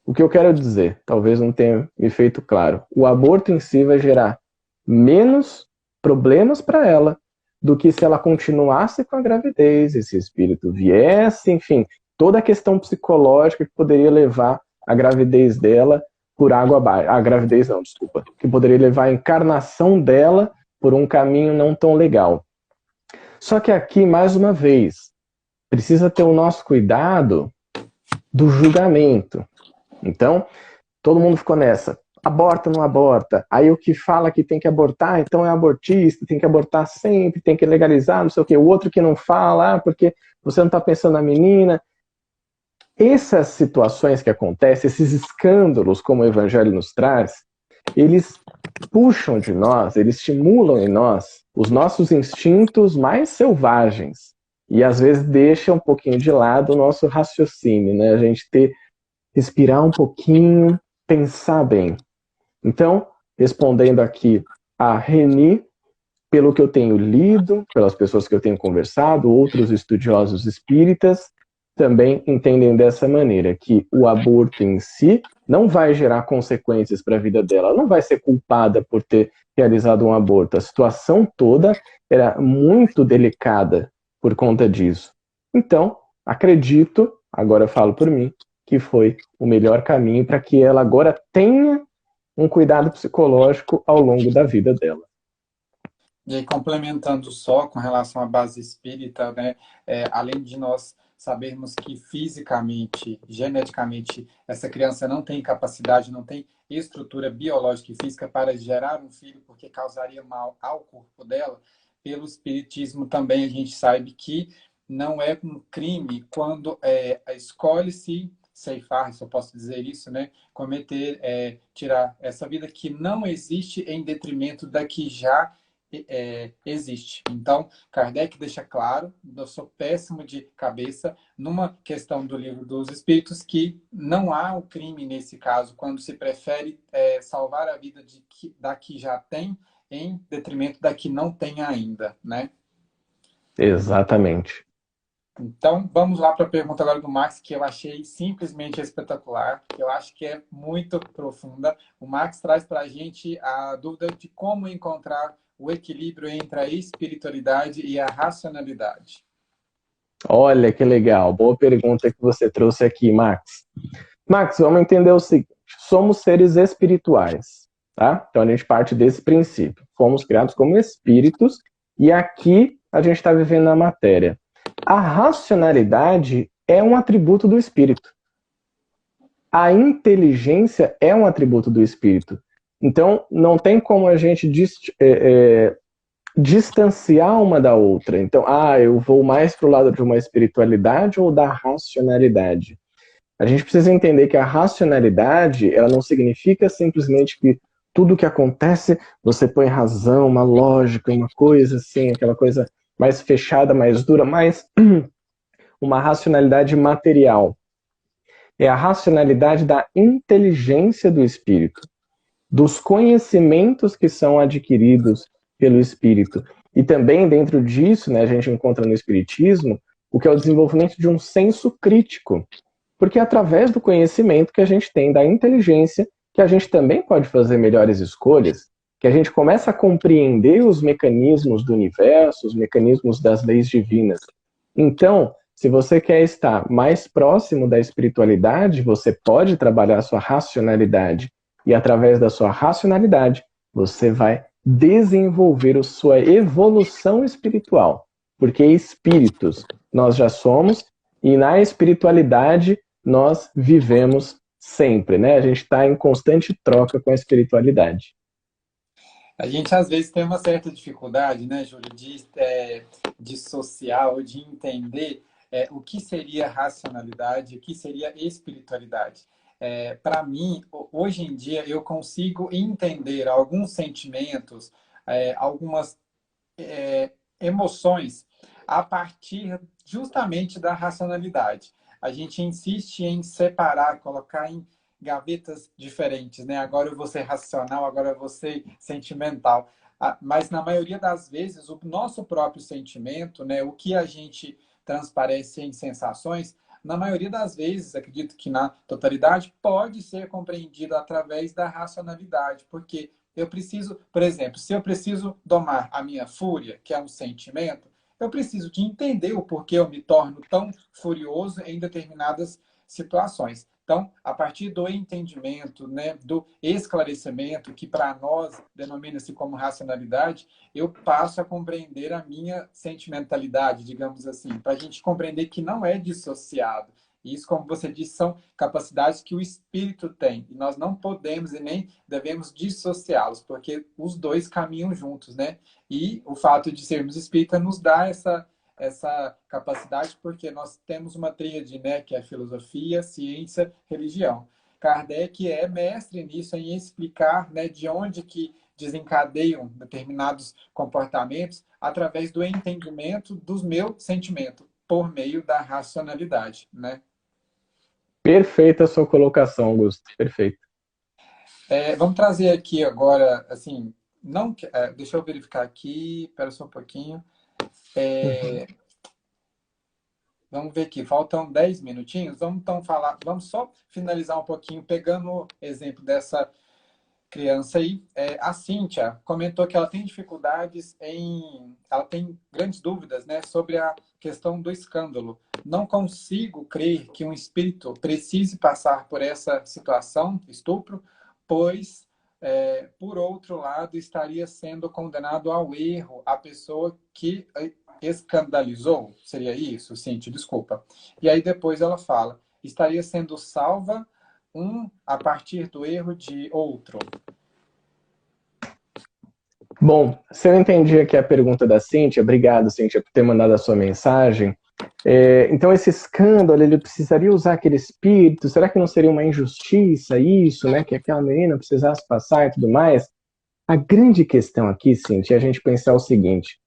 O que eu quero dizer, talvez não tenha me feito claro, o aborto em si vai gerar menos problemas para ela do que se ela continuasse com a gravidez, esse espírito viesse, enfim, toda a questão psicológica que poderia levar a gravidez dela por água abaixo. A gravidez não, desculpa. Que poderia levar a encarnação dela por um caminho não tão legal. Só que aqui, mais uma vez, precisa ter o nosso cuidado do julgamento. Então, todo mundo ficou nessa. Aborta ou não aborta? Aí o que fala que tem que abortar, então é abortista, tem que abortar sempre, tem que legalizar, não sei o quê. O outro que não fala, porque você não está pensando na menina. Essas situações que acontecem, esses escândalos, como o Evangelho nos traz, eles puxam de nós, eles estimulam em nós os nossos instintos mais selvagens. E às vezes deixa um pouquinho de lado o nosso raciocínio, né? A gente ter respirar um pouquinho, pensar bem. Então, respondendo aqui a Reni, pelo que eu tenho lido, pelas pessoas que eu tenho conversado, outros estudiosos espíritas também entendem dessa maneira, que o aborto em si não vai gerar consequências para a vida dela, ela não vai ser culpada por ter realizado um aborto. A situação toda era muito delicada por conta disso. Então, acredito, agora eu falo por mim, que foi o melhor caminho para que ela agora tenha um cuidado psicológico ao longo da vida dela. E aí, complementando só com relação à base espírita, né, além de nós sabermos que fisicamente, geneticamente, essa criança não tem capacidade, não tem estrutura biológica e física para gerar um filho, porque causaria mal ao corpo dela, pelo espiritismo também a gente sabe que não é um crime quando escolhe-se ceifar, se eu posso dizer isso, né? Cometer, tirar essa vida que não existe em detrimento da que já existe. Então, Kardec deixa claro, eu sou péssimo de cabeça, numa questão do Livro dos Espíritos, que não há o crime nesse caso, quando se prefere salvar a vida da que já tem, em detrimento da que não tem ainda, né? Exatamente. Então, vamos lá para a pergunta agora do Max, que eu achei simplesmente espetacular, que eu acho que é muito profunda. O Max traz para a gente a dúvida de como encontrar o equilíbrio entre a espiritualidade e a racionalidade. Olha que legal, boa pergunta que você trouxe aqui, Max. Max, vamos entender o seguinte: somos seres espirituais, tá? Então a gente parte desse princípio. Fomos criados como espíritos e aqui a gente está vivendo na matéria. A racionalidade é um atributo do espírito. A inteligência é um atributo do espírito. Então não tem como a gente distanciar uma da outra. Então, eu vou mais para o lado de uma espiritualidade ou da racionalidade. A gente precisa entender que a racionalidade, ela não significa simplesmente que tudo que acontece, você põe razão, uma lógica, uma coisa assim, aquela coisa mais fechada, mais dura, mas uma racionalidade material. É a racionalidade da inteligência do espírito, dos conhecimentos que são adquiridos pelo espírito. E também dentro disso, né, a gente encontra no espiritismo o que é o desenvolvimento de um senso crítico. Porque é através do conhecimento que a gente tem, da inteligência, que a gente também pode fazer melhores escolhas, que a gente começa a compreender os mecanismos do universo, os mecanismos das leis divinas. Então, se você quer estar mais próximo da espiritualidade, você pode trabalhar a sua racionalidade. E através da sua racionalidade, você vai desenvolver a sua evolução espiritual. Porque espíritos nós já somos, e na espiritualidade nós vivemos sempre, né? A gente está em constante troca com a espiritualidade. A gente às vezes tem uma certa dificuldade, né, Júlio, de dissociar ou de entender o que seria racionalidade, o que seria espiritualidade. Para mim, hoje em dia, eu consigo entender alguns sentimentos, algumas emoções a partir justamente da racionalidade. A gente insiste em separar, colocar em gavetas diferentes, né? Agora eu vou ser racional, agora eu vou ser sentimental. Mas na maioria das vezes, o nosso próprio sentimento, né, o que a gente transparece em sensações, na maioria das vezes, acredito que na totalidade, pode ser compreendido através da racionalidade, porque eu preciso, por exemplo, se eu preciso domar a minha fúria, que é um sentimento, eu preciso de entender o porquê eu me torno tão furioso em determinadas situações. Então, a partir do entendimento, né, do esclarecimento, que para nós denomina-se como racionalidade, eu passo a compreender a minha sentimentalidade, digamos assim, para a gente compreender que não é dissociado. E isso, como você disse, são capacidades que o espírito tem. E nós não podemos e nem devemos dissociá-los, porque os dois caminham juntos, né? E o fato de sermos espírita nos dá essa capacidade, porque nós temos uma tríade, né, que é filosofia, ciência, religião. Kardec é mestre nisso, em explicar, né, de onde que desencadeiam determinados comportamentos através do entendimento dos meus sentimentos, por meio da racionalidade, né? Perfeita a sua colocação, Augusto. Perfeito. Vamos trazer aqui agora, assim, não, deixa eu verificar aqui, espera só um pouquinho. Uhum. Vamos ver aqui, faltam 10 minutinhos. Vamos só finalizar um pouquinho, pegando o exemplo dessa criança aí. A Cíntia comentou que ela tem dificuldades ela tem grandes dúvidas, né, sobre a questão do escândalo. Não consigo crer que um espírito precise passar por essa situação, estupro, pois, por outro lado, estaria sendo condenado ao erro a pessoa que escandalizou. Seria isso, Cíntia? Desculpa. E aí depois ela fala, estaria sendo salva a partir do erro de outro. Bom, se eu entendi aqui a pergunta da Cíntia, obrigado, Cíntia, por ter mandado a sua mensagem. Então, esse escândalo, ele precisaria usar aquele espírito? Será que não seria uma injustiça isso, né? Que aquela menina precisasse passar e tudo mais? A grande questão aqui, Cíntia, é a gente pensar o seguinte: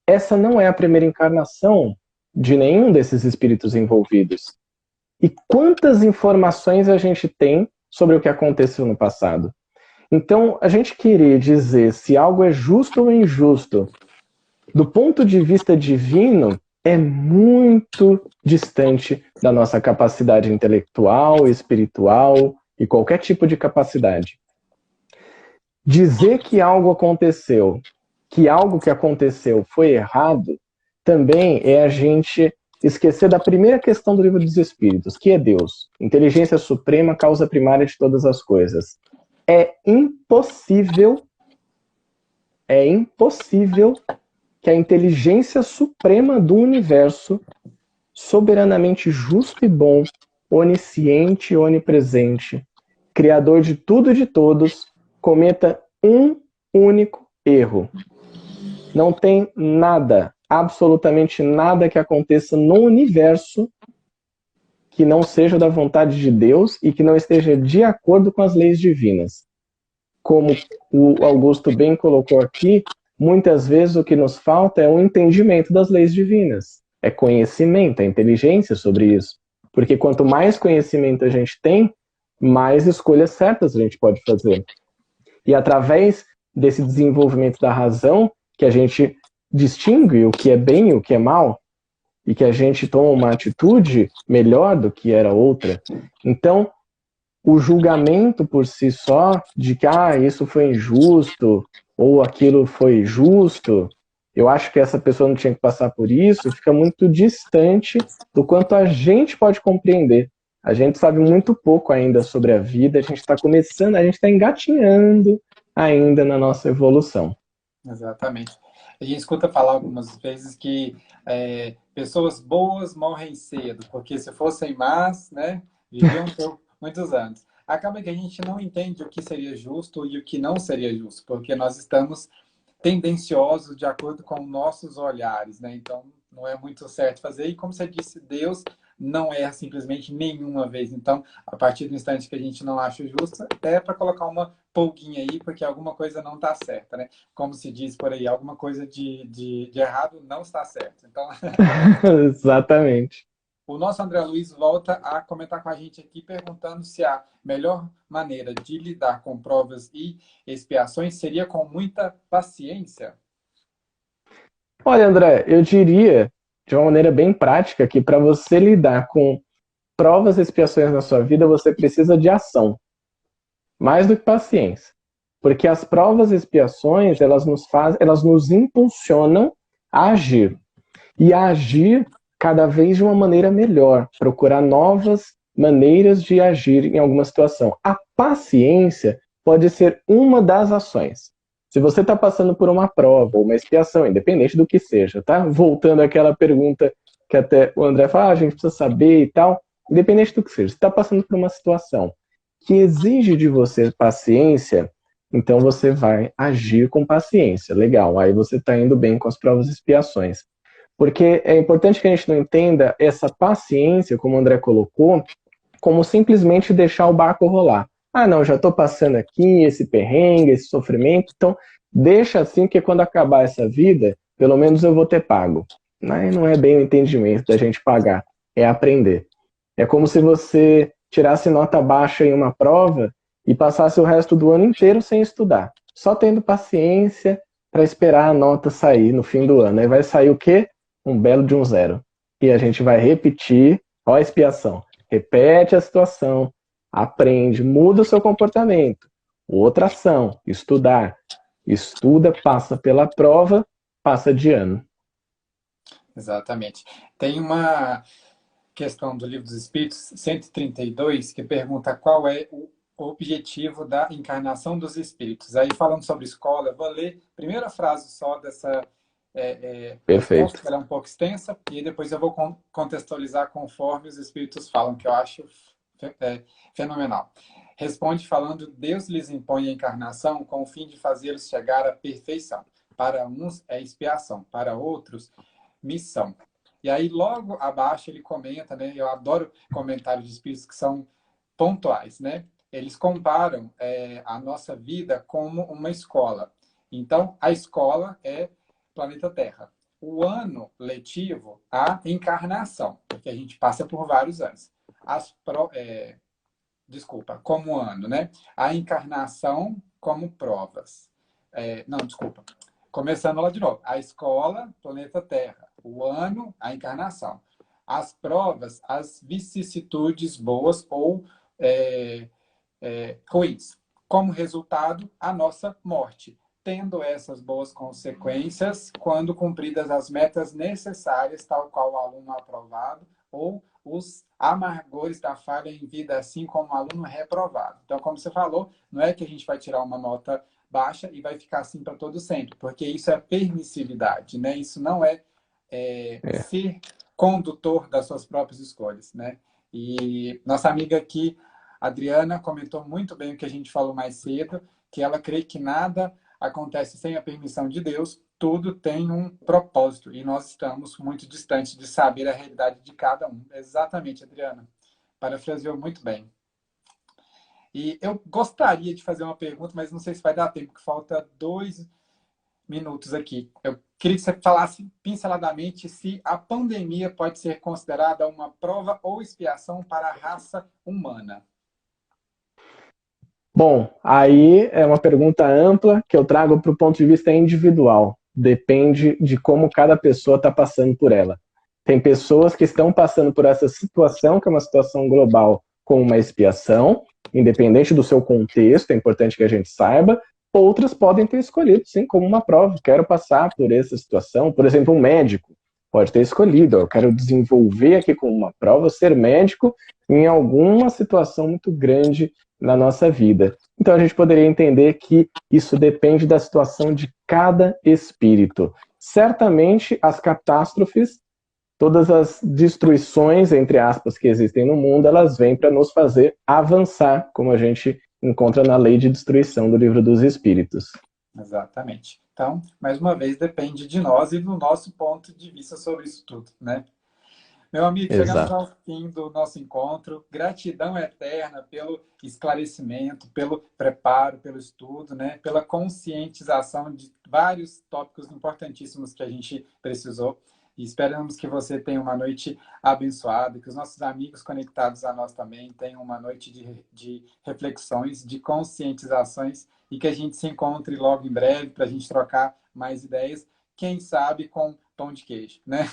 essa não é a primeira encarnação de nenhum desses espíritos envolvidos. E quantas informações a gente tem sobre o que aconteceu no passado? Então, a gente querer dizer se algo é justo ou injusto, do ponto de vista divino, é muito distante da nossa capacidade intelectual, espiritual e qualquer tipo de capacidade. Dizer que algo que aconteceu foi errado, também é a gente esquecer da primeira questão do Livro dos Espíritos, que é Deus, inteligência suprema, causa primária de todas as coisas. É impossível que a inteligência suprema do universo, soberanamente justo e bom, onisciente e onipresente, criador de tudo e de todos, cometa um único erro. Não tem nada, absolutamente nada que aconteça no universo que não seja da vontade de Deus e que não esteja de acordo com as leis divinas. Como o Augusto bem colocou aqui, muitas vezes o que nos falta é um entendimento das leis divinas. É conhecimento, é inteligência sobre isso. Porque quanto mais conhecimento a gente tem, mais escolhas certas a gente pode fazer. E através desse desenvolvimento da razão, que a gente distingue o que é bem e o que é mal, e que a gente toma uma atitude melhor do que era outra. Então, o julgamento por si só de que isso foi injusto ou aquilo foi justo, eu acho que essa pessoa não tinha que passar por isso, fica muito distante do quanto a gente pode compreender. A gente sabe muito pouco ainda sobre a vida, a gente está começando, a gente está engatinhando ainda na nossa evolução. Exatamente. A gente escuta falar algumas vezes que pessoas boas morrem cedo, porque se fossem más, né, viviam por muitos anos. Acaba que a gente não entende o que seria justo e o que não seria justo, porque nós estamos tendenciosos de acordo com nossos olhares, né? Então, não é muito certo fazer. E como você disse, Deus não erra simplesmente nenhuma vez. Então, a partir do instante que a gente não acha justo, é para colocar uma pulguinha aí, porque alguma coisa não está certa, né? Como se diz por aí, alguma coisa de errado não está certo. Então, Exatamente. o nosso André Luiz volta a comentar com a gente aqui, perguntando se a melhor maneira de lidar com provas e expiações seria com muita paciência. Olha, André, eu diria, de uma maneira bem prática, que para você lidar com provas e expiações na sua vida, você precisa de ação, mais do que paciência. Porque as provas e expiações, elas nos impulsionam a agir. E a agir cada vez de uma maneira melhor, procurar novas maneiras de agir em alguma situação. A paciência pode ser uma das ações. Se você está passando por uma prova ou uma expiação, independente do que seja, tá? Voltando àquela pergunta que até o André fala, a gente precisa saber e tal, independente do que seja, você está passando por uma situação que exige de você paciência, então você vai agir com paciência. Legal, aí você está indo bem com as provas e expiações. Porque é importante que a gente não entenda essa paciência, como o André colocou, como simplesmente deixar o barco rolar. Não, já estou passando aqui esse perrengue, esse sofrimento, então deixa assim que quando acabar essa vida, pelo menos eu vou ter pago. Não é bem o entendimento da gente pagar, é aprender. É como se você tirasse nota baixa em uma prova e passasse o resto do ano inteiro sem estudar, só tendo paciência para esperar a nota sair no fim do ano. Aí vai sair o quê? Um belo de um zero. E a gente vai repetir, ó a expiação, repete a situação, aprende, muda o seu comportamento. Outra ação, estudar. Estuda, passa pela prova, passa de ano. Exatamente. Tem uma questão do Livro dos Espíritos, 132, que pergunta qual é o objetivo da encarnação dos espíritos. Aí, falando sobre escola, eu vou ler a primeira frase só dessa resposta, Perfeito. que ela é um pouco extensa, e depois eu vou contextualizar conforme os espíritos falam, que eu acho fenomenal. Responde falando: Deus lhes impõe a encarnação com o fim de fazê-los chegar à perfeição. Para uns é expiação, para outros, missão. E aí, logo abaixo, ele comenta, né? Eu adoro comentários de espíritos que são pontuais, né? Eles comparam a nossa vida como uma escola. Então, a escola é planeta Terra. O ano letivo, a encarnação, porque a gente passa por vários anos. Desculpa, como ano, né? A encarnação como provas. Não, desculpa. Começando lá de novo. A escola, planeta Terra. O ano, a encarnação. As provas, as vicissitudes boas ou ruins. Como resultado, a nossa morte. Tendo essas boas consequências quando cumpridas as metas necessárias, tal qual o aluno aprovado, ou os amargores da falha em vida, assim como o aluno reprovado. Então, como você falou, não é que a gente vai tirar uma nota baixa e vai ficar assim para todo sempre, porque isso é permissividade, né? Isso não É. ser condutor das suas próprias escolhas, né? E nossa amiga aqui, Adriana, comentou muito bem o que a gente falou mais cedo, que ela crê que nada acontece sem a permissão de Deus, tudo tem um propósito e nós estamos muito distantes de saber a realidade de cada um. Exatamente, Adriana. Parafraseou muito bem. E eu gostaria de fazer uma pergunta, mas não sei se vai dar tempo, porque falta 2 minutos aqui. Eu queria que você falasse pinceladamente se a pandemia pode ser considerada uma prova ou expiação para a raça humana. Bom, aí é uma pergunta ampla que eu trago para o ponto de vista individual. Depende de como cada pessoa está passando por ela. Tem pessoas que estão passando por essa situação, que é uma situação global, com uma expiação, independente do seu contexto, é importante que a gente saiba. Outras podem ter escolhido, sim, como uma prova. Quero passar por essa situação. Por exemplo, um médico pode ter escolhido. Eu quero desenvolver aqui como uma prova, ser médico em alguma situação muito grande na nossa vida. Então a gente poderia entender que isso depende da situação de cada espírito. Certamente as catástrofes, todas as destruições, entre aspas, que existem no mundo, elas vêm para nos fazer avançar, como a gente encontra na lei de destruição do Livro dos Espíritos. Exatamente. Então, mais uma vez, depende de nós e do nosso ponto de vista sobre isso tudo, né? Meu amigo, chegamos Exato. ao fim do nosso encontro. Gratidão eterna pelo esclarecimento, pelo preparo, pelo estudo, né? Pela conscientização de vários tópicos importantíssimos que a gente precisou. E esperamos que você tenha uma noite abençoada, que os nossos amigos conectados a nós também tenham uma noite de reflexões, de conscientizações e que a gente se encontre logo em breve para a gente trocar mais ideias, quem sabe com pão de queijo, né?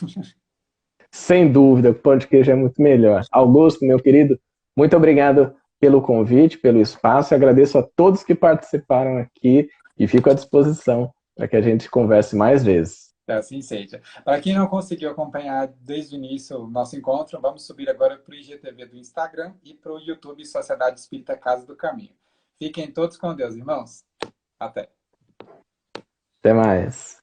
Sem dúvida, o pão de queijo é muito melhor. Augusto, meu querido, muito obrigado pelo convite, pelo espaço. Agradeço a todos que participaram aqui e fico à disposição para que a gente converse mais vezes. Assim seja. Para quem não conseguiu acompanhar desde o início o nosso encontro, vamos subir agora para o IGTV do Instagram e para o YouTube Sociedade Espírita Casa do Caminho. Fiquem todos com Deus, irmãos. Até. Até mais.